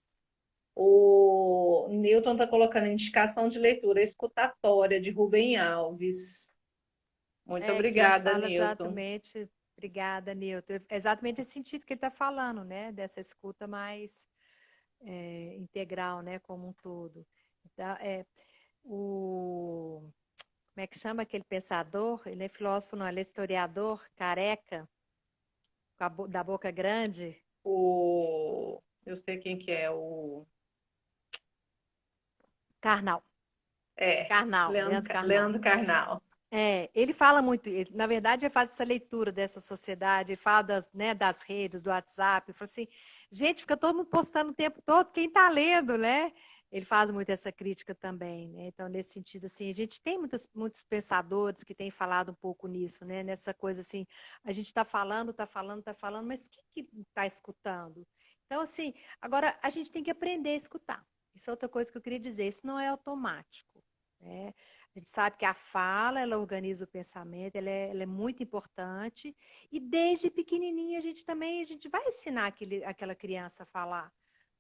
S1: O Newton está colocando indicação de leitura escutatória de Rubem Alves. Muito
S2: Que ele
S1: obrigada,
S2: fala
S1: Newton.
S2: exatamente, obrigada, Nilton, é exatamente esse sentido que ele está falando, né? Dessa escuta mais integral, né? Como um todo. Então, como é que chama aquele pensador? Ele é filósofo, não, ele é historiador, careca, da boca grande.
S1: Eu sei quem que é o
S2: Karnal.
S1: é
S2: Karnal, Leandro Karnal.
S1: Leandro Carnal.
S2: Ele fala muito, na verdade, ele faz essa leitura dessa sociedade, ele fala né, das redes, do WhatsApp, ele fala assim, gente, fica todo mundo postando o tempo todo, quem está lendo, né? Ele faz muito essa crítica também, né? Então, nesse sentido, assim, a gente tem muitos pensadores que têm falado um pouco nisso, né? Nessa coisa assim, a gente está falando, mas quem que está escutando? Então, assim, agora a gente tem que aprender a escutar. Isso é outra coisa que eu queria dizer, isso não é automático, né? A gente sabe que a fala, ela organiza o pensamento, ela é muito importante. E desde pequenininha a gente vai ensinar aquela criança a falar.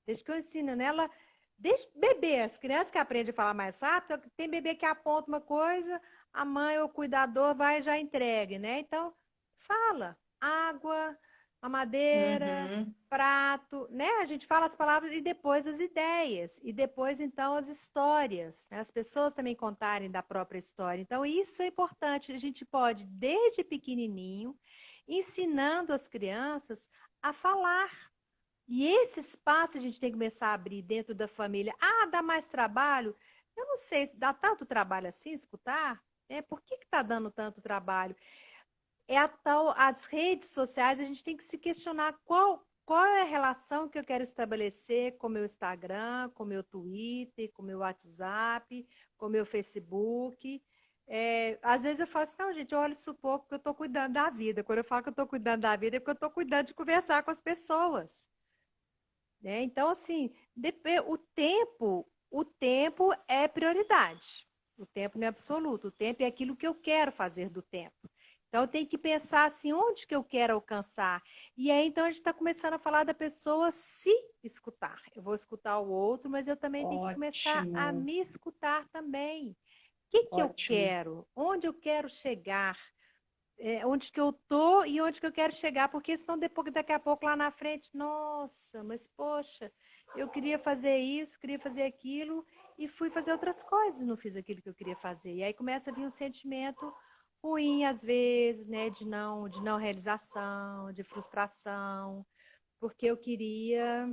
S2: Desde que eu ensino nela, desde bebê, as crianças que aprendem a falar mais rápido, tem bebê que aponta uma coisa, a mãe ou o cuidador vai e já entregue, né? Então, fala, água, mamadeira,
S1: Uhum.
S2: prato, né? A gente fala as palavras e depois as ideias, e depois então as histórias, né? As pessoas também contarem da própria história. Então isso é importante. A gente pode desde pequenininho ensinando as crianças a falar. E esse espaço a gente tem que começar a abrir dentro da família. Ah, dá mais trabalho? Eu não sei, se dá tanto trabalho assim escutar? Por que está dando tanto trabalho? As redes sociais, a gente tem que se questionar qual é a relação que eu quero estabelecer com o meu Instagram, com o meu Twitter, com o meu WhatsApp, com o meu Facebook. Às vezes eu falo assim, não, gente, eu olho isso pouco porque eu estou cuidando da vida. Quando eu falo que eu estou cuidando da vida, é porque eu estou cuidando de conversar com as pessoas. Né? Então, assim, o tempo é prioridade. O tempo não é absoluto. O tempo é aquilo que eu quero fazer do tempo. Então, eu tenho que pensar assim, onde que eu quero alcançar? E aí, então, a gente está começando a falar da pessoa se escutar. Eu vou escutar o outro, mas eu também tenho que começar a
S1: Ótimo,
S2: me escutar também. O que eu
S1: ótimo.
S2: quero? Onde eu quero chegar? Onde que eu tô e onde que eu quero chegar, porque senão depois, daqui a pouco lá na frente, nossa, mas poxa, eu queria fazer isso, queria fazer aquilo e fui fazer outras coisas, não fiz aquilo que eu queria fazer. E aí começa a vir um sentimento ruim às vezes, né, de não realização, de frustração, porque eu queria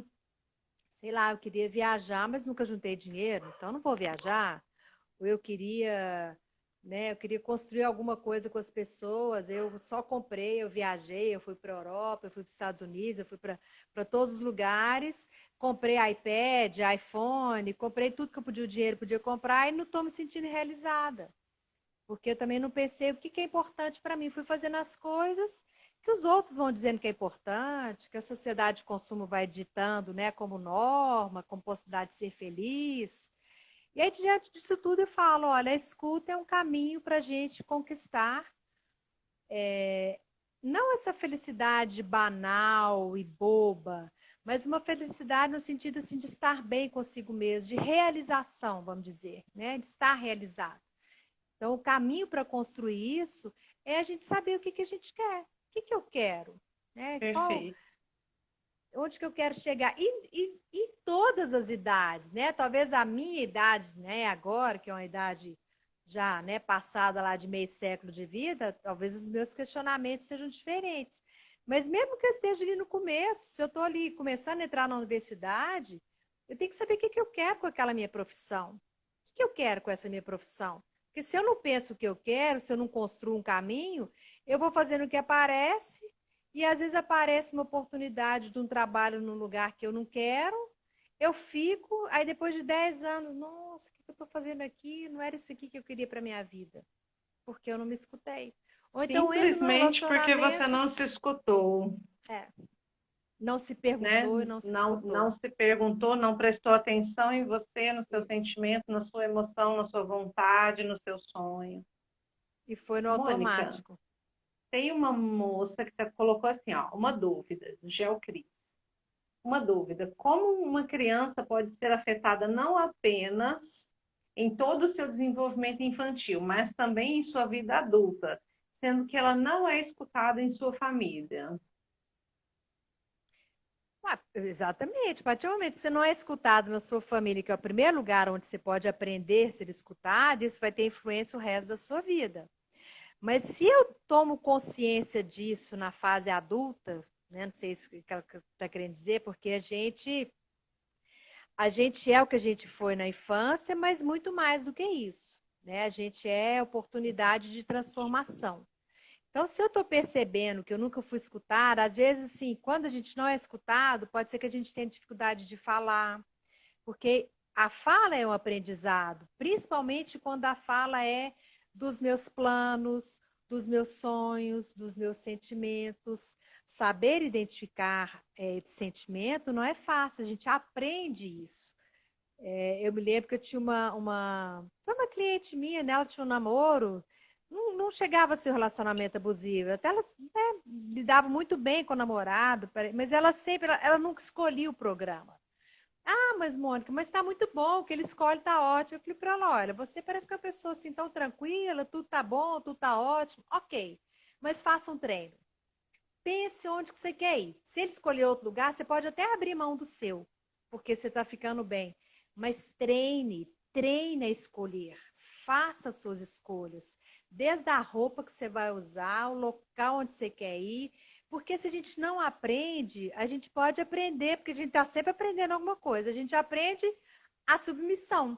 S2: sei lá, eu queria viajar, mas nunca juntei dinheiro, então não vou viajar. Ou eu queria, né, eu queria construir alguma coisa com as pessoas, eu só comprei, eu viajei, eu fui para a Europa, eu fui para os Estados Unidos, eu fui para todos os lugares, comprei iPad, iPhone, comprei tudo que eu podia, o dinheiro podia comprar e não estou me sentindo realizada. Porque eu também não pensei o que que é importante para mim. Fui fazendo as coisas que os outros vão dizendo que é importante, que a sociedade de consumo vai ditando, né, como norma, como possibilidade de ser feliz. E aí, diante disso tudo, eu falo: olha, a escuta é um caminho para a gente conquistar não essa felicidade banal e boba, mas uma felicidade no sentido assim, de estar bem consigo mesmo, de realização, vamos dizer, né, de estar realizado. Então, o caminho para construir isso é a gente saber o que, que a gente quer. O que, que eu quero? Né?
S1: Perfeito.
S2: Onde que eu quero chegar? E todas as idades, né? Talvez a minha idade, né, agora, que é uma idade já, né, passada lá de meio século de vida, talvez os meus questionamentos sejam diferentes. Mas mesmo que eu esteja ali no começo, se eu estou ali começando a entrar na universidade, eu tenho que saber o que, que eu quero com aquela minha profissão. O que eu quero com essa minha profissão? Porque se eu não penso o que eu quero, se eu não construo um caminho, eu vou fazendo o que aparece e às vezes aparece uma oportunidade de um trabalho num lugar que eu não quero, eu fico, aí depois de 10 anos, nossa, o que eu estou fazendo aqui? Não era isso aqui que eu queria para minha vida, porque eu não me escutei. Ou então eu entro no
S1: Simplesmente porque você
S2: relacionamento,
S1: não se escutou,
S2: é, não se
S1: né?
S2: perguntou e não se
S1: Não
S2: escutou.
S1: se perguntou, não prestou atenção em você, no seu
S2: Isso.
S1: sentimento, na sua emoção, na sua vontade, no seu sonho.
S2: E foi no
S1: Mônica,
S2: automático.
S1: tem uma moça que colocou assim, ó, uma dúvida, Geocris. Uma dúvida: como uma criança pode ser afetada não apenas em todo o seu desenvolvimento infantil, mas também em sua vida adulta, sendo que ela não é escutada em sua família?
S2: Ah, exatamente. A partir do momento que você não é escutado na sua família, que é o primeiro lugar onde você pode aprender a ser escutado, isso vai ter influência o resto da sua vida. Mas se eu tomo consciência disso na fase adulta, né, não sei se ela está querendo dizer, porque a gente é o que a gente foi na infância, mas muito mais do que isso. Né? A gente é oportunidade de transformação. Então, se eu estou percebendo que eu nunca fui escutada, às vezes, assim, quando a gente não é escutado, pode ser que a gente tenha dificuldade de falar, porque a fala é um aprendizado, principalmente quando a fala é dos meus planos, dos meus sonhos, dos meus sentimentos. Saber identificar sentimento não é fácil, a gente aprende isso. Eu me lembro que eu tinha foi uma cliente minha, né? Ela tinha um namoro, não chegava a ser um relacionamento abusivo, até ela, né, lidava muito bem com o namorado, mas ela sempre, ela nunca escolhia o programa. Ah, mas Mônica, mas está muito bom, o que ele escolhe está ótimo. Eu falei para ela: olha, você parece que é uma pessoa assim tão tranquila, tudo tá bom, tudo tá ótimo. Ok, mas faça um treino. Pense onde que você quer ir. Se ele escolher outro lugar, você pode até abrir mão do seu, porque você está ficando bem. Mas treine a escolher. Faça suas escolhas. Desde a roupa que você vai usar, o local onde você quer ir. Porque se a gente não aprende, a gente pode aprender, porque a gente está sempre aprendendo alguma coisa. A gente aprende a submissão.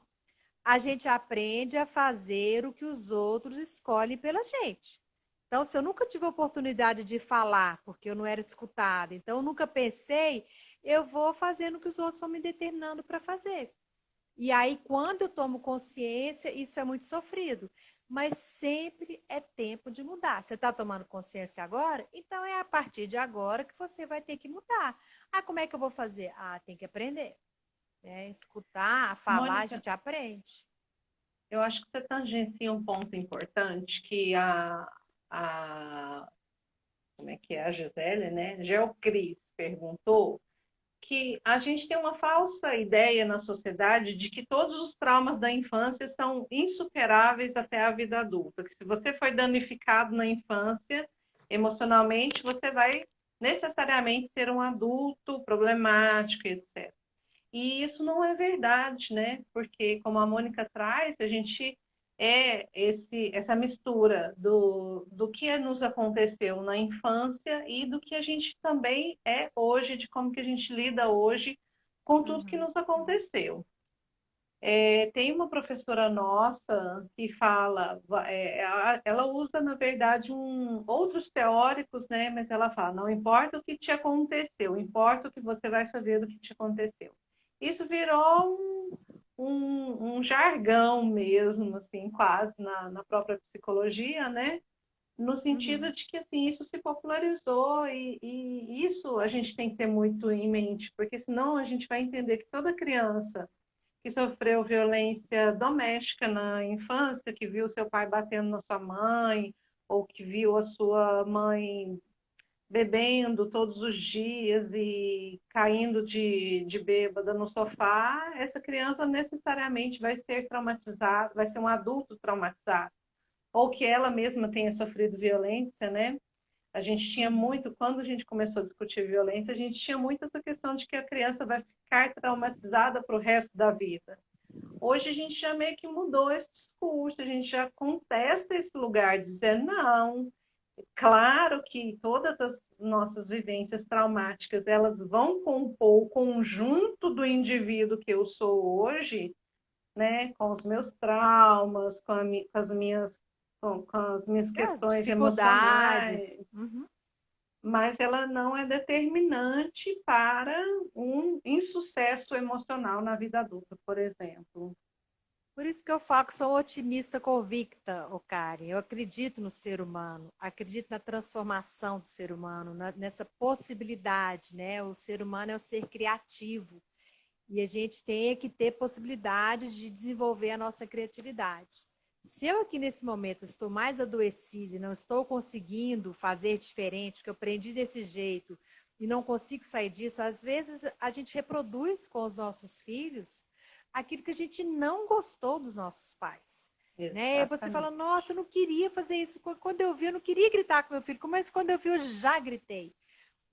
S2: A gente aprende a fazer o que os outros escolhem pela gente. Então, se eu nunca tive a oportunidade de falar, porque eu não era escutada, então eu nunca pensei, eu vou fazendo o que os outros vão me determinando para fazer. E aí, quando eu tomo consciência, isso é muito sofrido. Mas sempre é tempo de mudar. Você está tomando consciência agora? Então é a partir de agora que você vai ter que mudar. Ah, como é que eu vou fazer? Ah, tem que aprender. Né? Escutar, falar, a
S1: Mônica,
S2: gente aprende.
S1: eu acho que você tangencia um ponto importante que como é que é, a Gisele, né? Geocris perguntou que a gente tem uma falsa ideia na sociedade de que todos os traumas da infância são insuperáveis até a vida adulta, que se você foi danificado na infância emocionalmente, você vai necessariamente ser um adulto problemático, etc. E isso não é verdade, né? Porque, como a Mônica traz, a gente é essa mistura do que nos aconteceu na infância e do que a gente também é hoje, de como que a gente lida hoje com tudo que
S2: Uhum.
S1: nos aconteceu. Tem uma professora nossa que fala, ela usa, na verdade, outros teóricos, né? Mas ela fala, não importa o que te aconteceu, importa o que você vai fazer do que te aconteceu. Isso virou um jargão mesmo, assim, quase na própria psicologia, né? No sentido
S2: Uhum.
S1: de que assim, isso se popularizou e isso a gente tem que ter muito em mente, porque senão a gente vai entender que toda criança que sofreu violência doméstica na infância, que viu seu pai batendo na sua mãe, ou que viu a sua mãe bebendo todos os dias e caindo de bêbada no sofá, essa criança necessariamente vai ser traumatizada, vai ser um adulto traumatizado, ou que ela mesma tenha sofrido violência, né? A gente tinha
S2: Uhum.
S1: muito, quando a gente começou a discutir violência, a gente tinha muito essa questão de que a criança vai ficar traumatizada para o resto da vida. Hoje a gente já meio que mudou esse discurso, a gente já contesta esse lugar, dizendo não, claro que todas as nossas vivências traumáticas, elas vão compor o conjunto do indivíduo que eu sou hoje, né, com os meus traumas, com as minhas
S2: As
S1: questões
S2: dificuldades.
S1: emocionais,
S2: Uhum.
S1: mas ela não é determinante para um insucesso emocional na vida adulta, por exemplo.
S2: Por isso que eu falo que sou otimista convicta, ô Karen. Eu acredito no ser humano, acredito na transformação do ser humano, nessa possibilidade, né? O ser humano é um ser criativo e a gente tem que ter possibilidades de desenvolver a nossa criatividade. Se eu aqui nesse momento estou mais adoecida e não estou conseguindo fazer diferente, porque eu aprendi desse jeito e não consigo sair disso, às vezes a gente reproduz com os nossos filhos aquilo que a gente não gostou dos nossos pais. Né? Você fala,
S1: Exatamente.
S2: nossa, eu não queria fazer isso. Quando eu vi, eu não queria gritar com meu filho, mas quando eu vi, eu já gritei.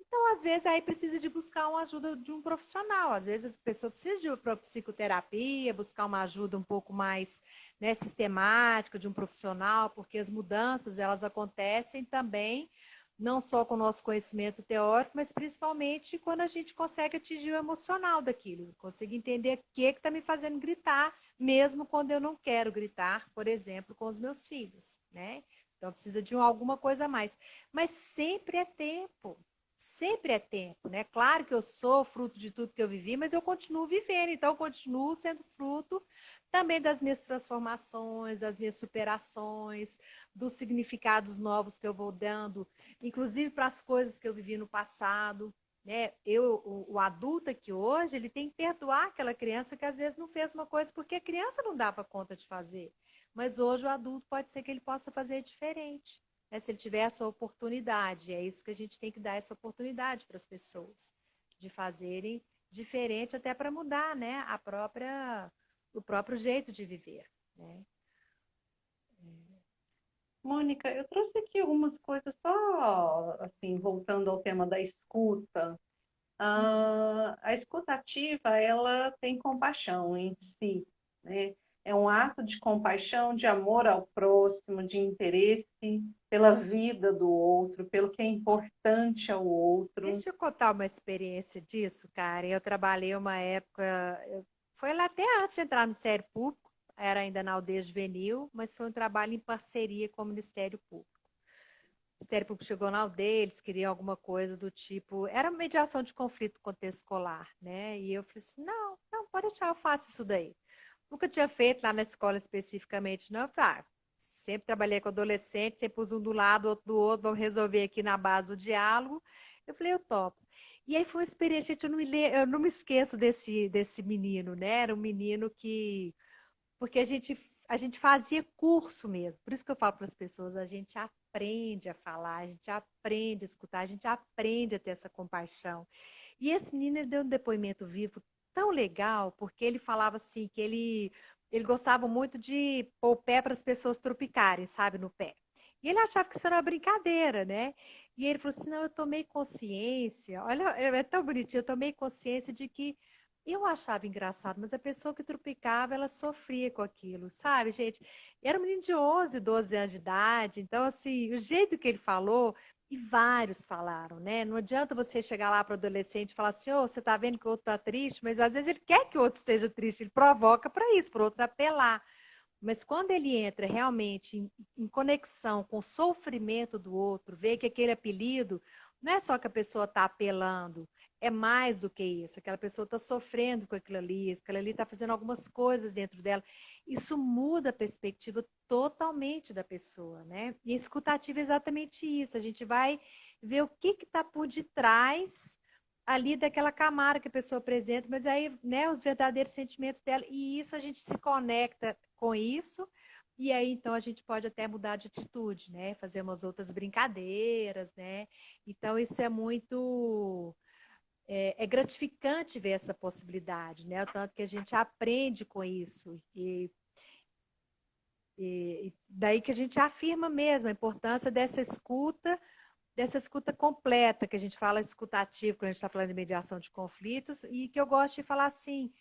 S2: Então, às vezes, aí precisa de buscar uma ajuda de um profissional. Às vezes, a pessoa precisa de uma psicoterapia, buscar uma ajuda um pouco mais, né, sistemática de um profissional, porque as mudanças, elas acontecem também, não só com o nosso conhecimento teórico, mas principalmente quando a gente consegue atingir o emocional daquilo, conseguir entender o que está me fazendo gritar, mesmo quando eu não quero gritar, por exemplo, com os meus filhos, né? Então, precisa de alguma coisa a mais. Mas sempre é tempo. Sempre é tempo, né? Claro que eu sou fruto de tudo que eu vivi, mas eu continuo vivendo, então eu continuo sendo fruto também das minhas transformações, das minhas superações, dos significados novos que eu vou dando, inclusive para as coisas que eu vivi no passado. Né? O adulto aqui hoje, ele tem que perdoar aquela criança que às vezes não fez uma coisa porque a criança não dava conta de fazer. Mas hoje o adulto pode ser que ele possa fazer diferente, né? Se ele tiver essa oportunidade. É isso que a gente tem que dar essa oportunidade para as pessoas, de fazerem diferente até para mudar, né, o próprio jeito de viver, né?
S1: Mônica, eu trouxe aqui algumas coisas só, assim, voltando ao tema da escuta.
S2: Uhum.
S1: A escuta ativa, ela tem compaixão em si, né? É um ato de compaixão, de amor ao próximo, de interesse pela vida do outro, pelo que é importante ao outro.
S2: Deixa eu contar uma experiência disso, cara. Eu trabalhei uma época, foi lá até antes de entrar no Ministério Público, era ainda na aldeia juvenil, mas foi um trabalho em parceria com o Ministério Público. O Ministério Público chegou na aldeia, eles queriam alguma coisa do tipo, era mediação de conflito contexto-escolar, né? E eu falei assim, não, não, pode deixar, eu faço isso daí. Nunca tinha feito lá na escola especificamente, não. Eu falei, sempre trabalhei com adolescente, sempre pus um do lado, outro do outro, vamos resolver aqui na base do diálogo. Eu falei, eu topo. E aí foi uma experiência, gente, eu não me esqueço desse menino, né? Era um menino que porque a gente fazia curso mesmo. Por isso que eu falo para as pessoas, a gente aprende a falar, a gente aprende a escutar, a gente aprende a ter essa compaixão. E esse menino ele deu um depoimento vivo tão legal, porque ele falava assim que ele gostava muito de pôr o pé para as pessoas tropicarem, sabe, no pé. E ele achava que isso era uma brincadeira, né? E ele falou assim: não, eu tomei consciência, olha, é tão bonitinho, eu tomei consciência de que eu achava engraçado, mas a pessoa que tropicava, ela sofria com aquilo, sabe, gente? Era um menino de 11, 12 anos de idade, então, assim, o jeito que ele falou, E vários falaram, né? Não adianta você chegar lá para o adolescente e falar assim, ô, você está vendo que o outro está triste, mas às vezes ele quer que o outro esteja triste, ele provoca para isso, para o outro apelar. Mas quando ele entra realmente em conexão com o sofrimento do outro, vê que aquele apelido não é só que a pessoa está apelando, é mais do que isso. Aquela pessoa está sofrendo com aquilo ali está fazendo algumas coisas dentro dela. Isso muda a perspectiva totalmente da pessoa, né? E a escutativa é exatamente isso. A gente vai ver o que está por detrás ali daquela camada que a pessoa apresenta, mas aí, né, os verdadeiros sentimentos dela, e isso a gente se conecta com isso, e aí então a gente pode até mudar de atitude, né, fazer umas outras brincadeiras, né, então isso é muito, é gratificante ver essa possibilidade, né, o tanto que a gente aprende com isso, e daí que a gente afirma mesmo a importância dessa escuta completa, que a gente fala escutativo, quando a gente está falando de mediação de conflitos, e que eu gosto de falar assim,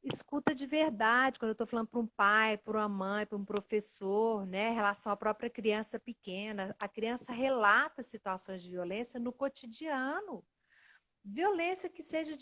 S2: escuta de verdade, quando eu estou falando para um pai, para uma mãe, para um professor, né, em relação à própria criança pequena. A criança relata situações de violência no cotidiano. Violência que seja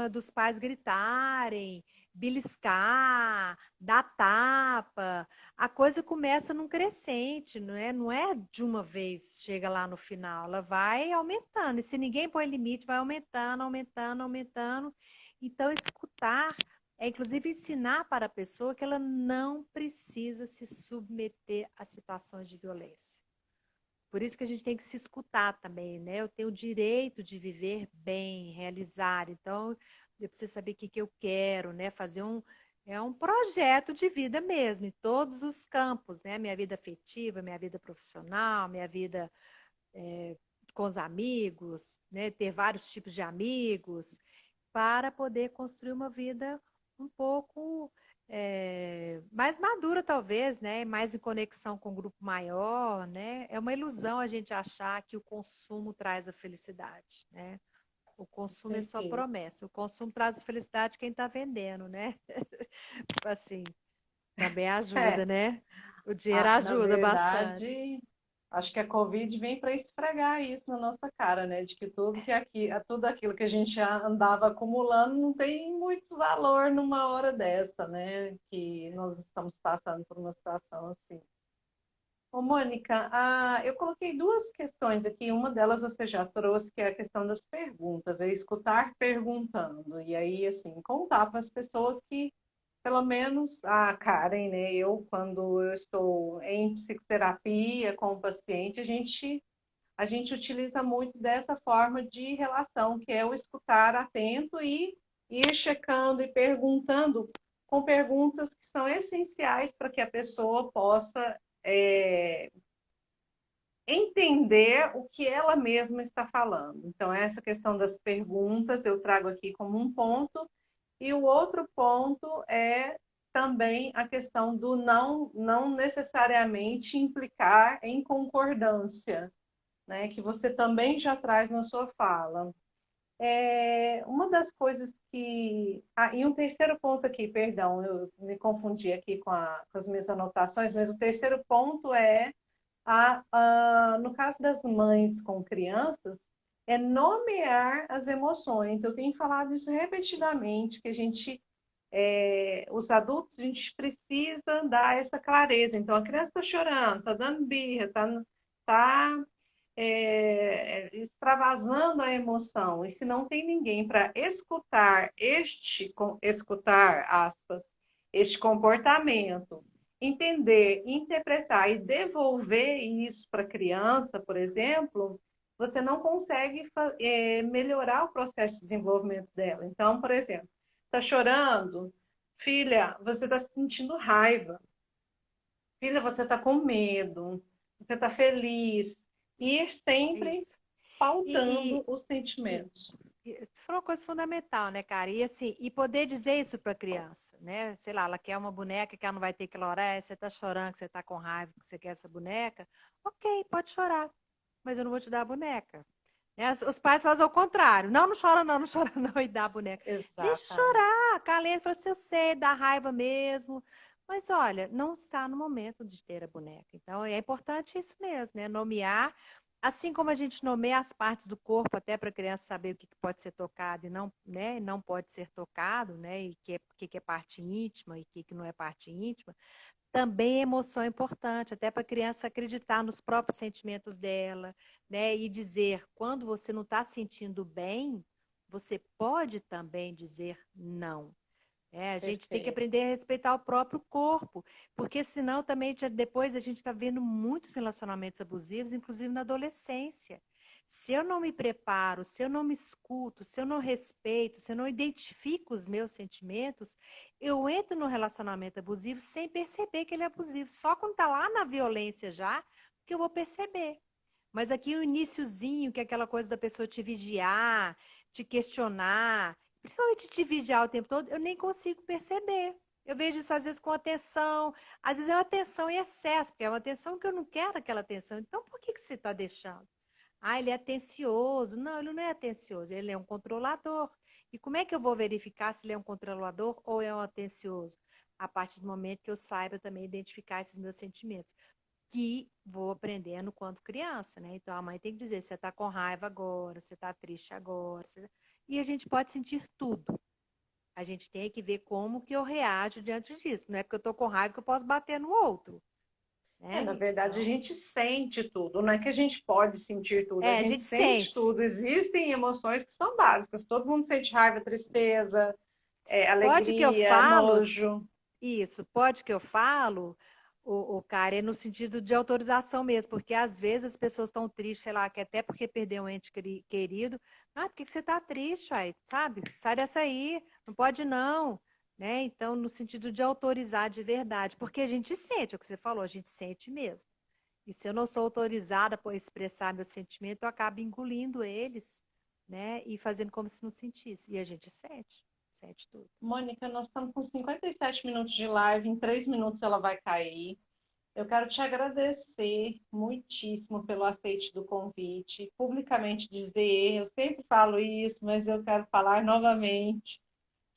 S2: dos pais gritarem, beliscar, dar tapa. A coisa começa num crescente, não é? Não é de uma vez, chega lá no final. Ela vai aumentando. E se ninguém põe limite, vai aumentando, aumentando, aumentando. Então, escutar é, inclusive, ensinar para a pessoa que ela não precisa se submeter a situações de violência. Por isso que a gente tem que se escutar também, né? Eu tenho o direito de viver bem, realizar. Então, eu preciso saber o que eu quero, né? É um projeto de vida mesmo, em todos os campos, né? Minha vida afetiva, minha vida profissional, minha vida com os amigos, né? Ter vários tipos de amigos, para poder construir uma vida um pouco mais madura, talvez, né? Mais em conexão com um grupo maior, né? É uma ilusão a gente achar que o consumo traz a felicidade, né? O consumo é só
S1: Certeza.
S2: promessa. O consumo traz a felicidade quem está vendendo, né? Assim, também ajuda,
S1: É,
S2: né? O dinheiro
S1: na
S2: ajuda bastante.
S1: verdade, acho que a Covid vem para esfregar isso na nossa cara, né? De que tudo aquilo que a gente já andava acumulando não tem muito valor numa hora dessa, né? Que nós estamos passando por uma situação assim. Ô, Mônica, eu coloquei duas questões aqui. Uma delas você já trouxe, que é a questão das perguntas, é escutar perguntando. E aí, assim, contar para as pessoas que, pelo menos a Karen, né? Quando eu estou em psicoterapia com o paciente, a gente utiliza muito dessa forma de relação, que é o escutar atento e ir checando e perguntando com perguntas que são essenciais para que a pessoa possa entender o que ela mesma está falando. Então, essa questão das perguntas eu trago aqui como um ponto, e o outro ponto é também a questão do não necessariamente implicar em concordância, né, que você também já traz na sua fala. Uma das coisas que. E um terceiro ponto aqui, perdão, eu me confundi aqui com as minhas anotações, mas o terceiro ponto é, no caso das mães com crianças, é nomear as emoções. Eu tenho falado isso repetidamente, que os adultos, a gente precisa dar essa clareza. Então, a criança está chorando, está dando birra, tá extravasando a emoção, e se não tem ninguém para escutar, aspas, este comportamento, entender, interpretar e devolver isso para a criança, por exemplo, você não consegue melhorar o processo de desenvolvimento dela. Então, por exemplo, está chorando, filha, você está sentindo raiva, filha, você está com medo, você está feliz, ir sempre
S2: Isso.
S1: pautando
S2: E,
S1: os
S2: e,
S1: sentimentos.
S2: Isso foi uma coisa fundamental, né, cara? E assim, e poder dizer isso para a criança, né? Sei lá, ela quer uma boneca que ela não vai ter que orar, você tá chorando, que você tá com raiva, que você quer essa boneca. Ok, pode chorar, mas eu não vou te dar a boneca. Né? Os pais fazem o contrário. Não, não chora não, não chora não, e dá a boneca. Deixa
S1: Exatamente.
S2: chorar, calenta, fala assim, eu sei, dá raiva mesmo. Mas olha, não está no momento de ter a boneca. Então é importante isso mesmo, né? Nomear assim como a gente nomeia as partes do corpo até para a criança saber o que pode ser tocado e não, né, não pode ser tocado, né, e que é parte íntima e que não é parte íntima, também emoção é importante, até para a criança acreditar nos próprios sentimentos dela, né, e dizer, quando você não está sentindo bem, você pode também dizer não. A gente tem que
S1: Perfeito.
S2: aprender a respeitar o próprio corpo, porque senão também depois a gente está vendo muitos relacionamentos abusivos, inclusive na adolescência. Se eu não me preparo, se eu não me escuto, se eu não respeito, se eu não identifico os meus sentimentos, eu entro no relacionamento abusivo sem perceber que ele é abusivo. Só quando está lá na violência já, que eu vou perceber. Mas aqui o iniciozinho, que é aquela coisa da pessoa te vigiar, te questionar, principalmente te vigiar o tempo todo, eu nem consigo perceber. Eu vejo isso às vezes com atenção, às vezes é uma atenção em excesso, porque é uma atenção que eu não quero aquela atenção. Então, por que você está deixando? Ah, ele é atencioso. Não, ele não é atencioso, ele é um controlador. E como é que eu vou verificar se ele é um controlador ou é um atencioso? A partir do momento que eu saiba também identificar esses meus sentimentos, que vou aprendendo quando criança, né? Então a mãe tem que dizer, você está com raiva agora, você está triste agora. E a gente pode sentir tudo. A gente tem que ver como que eu reajo diante disso. Não é porque eu estou com raiva que eu posso bater no outro, né?
S1: Na verdade, a
S2: Então,
S1: gente sente tudo, não é que a gente pode sentir tudo, a
S2: a
S1: gente
S2: gente
S1: sente
S2: sente.
S1: tudo. Existem emoções que são básicas, todo mundo sente raiva, tristeza,
S2: Pode que eu
S1: alegria,
S2: falo,
S1: nojo.
S2: isso, pode que eu falo, o cara, é no sentido de autorização mesmo, porque às vezes as pessoas estão tristes, sei lá, que até porque perdeu um ente querido. Ah, por que você está triste, aí, sabe? Sai dessa aí, não pode não. Né? Então, no sentido de autorizar de verdade, porque a gente sente, é o que você falou, a gente sente mesmo. E se eu não sou autorizada para expressar meu sentimento, eu acabo engolindo eles, né? E fazendo como se não sentisse. E a gente sente, sente tudo.
S1: Mônica, nós estamos com 57 minutos de live, em 3 minutos ela vai cair. Eu quero te agradecer muitíssimo pelo aceite do convite, publicamente dizer, eu sempre falo isso, mas eu quero falar novamente,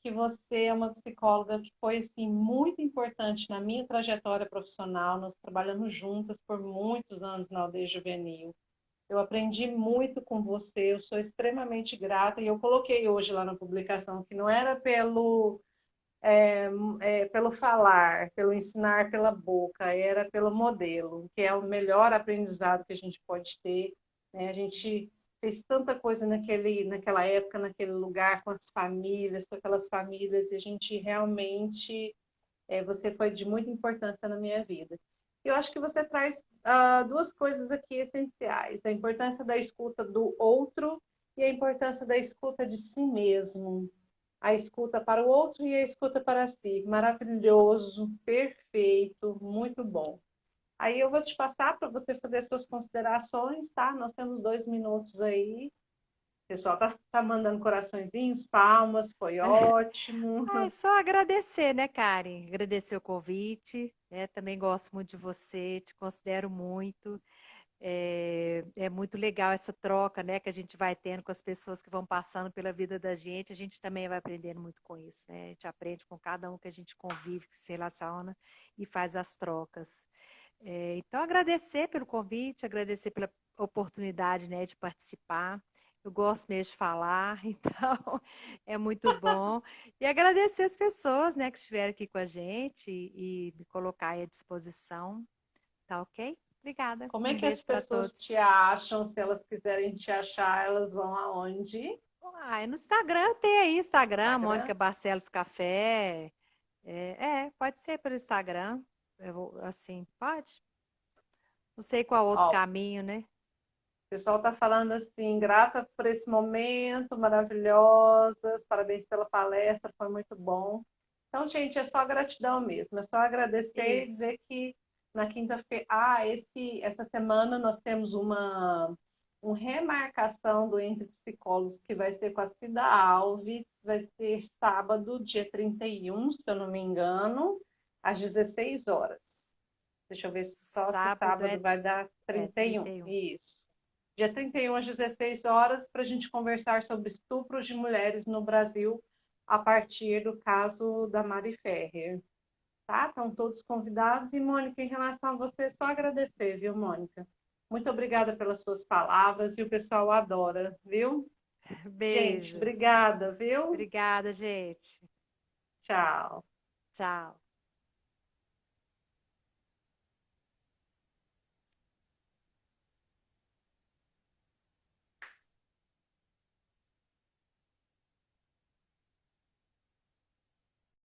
S1: que você é uma psicóloga que foi assim muito importante na minha trajetória profissional. Nós trabalhamos juntas por muitos anos na Aldeia Juvenil. Eu aprendi muito com você, eu sou extremamente grata e eu coloquei hoje lá na publicação que não era pelo falar, pelo ensinar pela boca, era pelo modelo, que é o melhor aprendizado que a gente pode ter. Né? A gente fez tanta coisa naquela época, naquele lugar, com as famílias, com aquelas famílias, e a gente realmente, você foi de muita importância na minha vida. Eu acho que você traz duas coisas aqui essenciais: a importância da escuta do outro e a importância da escuta de si mesmo, a escuta para o outro e a escuta para si. Maravilhoso, perfeito, muito bom. Aí eu vou te passar para você fazer suas considerações, tá? Nós temos 2 minutos aí. O pessoal tá mandando coraçõezinhos, palmas, foi ótimo.
S2: Ah, é só agradecer, né, Karen? Agradecer o convite, né? Também gosto muito de você, te considero muito. É muito legal essa troca, né, que a gente vai tendo com as pessoas que vão passando pela vida da gente. A gente também vai aprendendo muito com isso, né? A gente aprende com cada um que a gente convive, que se relaciona e faz as trocas. Então, agradecer pelo convite, agradecer pela oportunidade, né, de participar. Eu gosto mesmo de falar, então é muito bom. E agradecer as pessoas, né, que estiveram aqui com a gente e me colocar aí à disposição. Tá ok? Obrigada.
S1: Como é
S2: Um
S1: que as
S2: beijo para
S1: pessoas te
S2: todos.
S1: acham? Se elas quiserem te achar, elas vão aonde?
S2: No Instagram tem aí, Instagram,
S1: Instagram?
S2: Mônica Barcelos Café. Pode ser pelo Instagram. Assim, pode? Não sei qual outro
S1: Ó,
S2: caminho, né?
S1: o pessoal está falando assim, grata por esse momento, maravilhosas, parabéns pela palestra, foi muito bom. Então, gente, é só gratidão mesmo, é só agradecer e
S2: Isso.
S1: dizer que na quinta-feira, essa semana nós temos uma remarcação do Entre Psicólogos, que vai ser com a Cida Alves, vai ser sábado, dia 31, se eu não me engano, às 16 horas. Deixa eu ver só se
S2: Sábado
S1: sábado vai dar
S2: é
S1: 31.
S2: 31.
S1: Isso. Dia 31 às 16 horas, para a gente conversar sobre estupros de mulheres no Brasil, a partir do caso da Mari Ferrer. Tá? Estão todos convidados. E, Mônica, em relação a você, só agradecer, viu, Mônica? Muito obrigada pelas suas palavras e o pessoal adora, viu? Gente,
S2: Beijos.
S1: obrigada, viu?
S2: Obrigada, gente.
S1: Tchau.
S2: Tchau.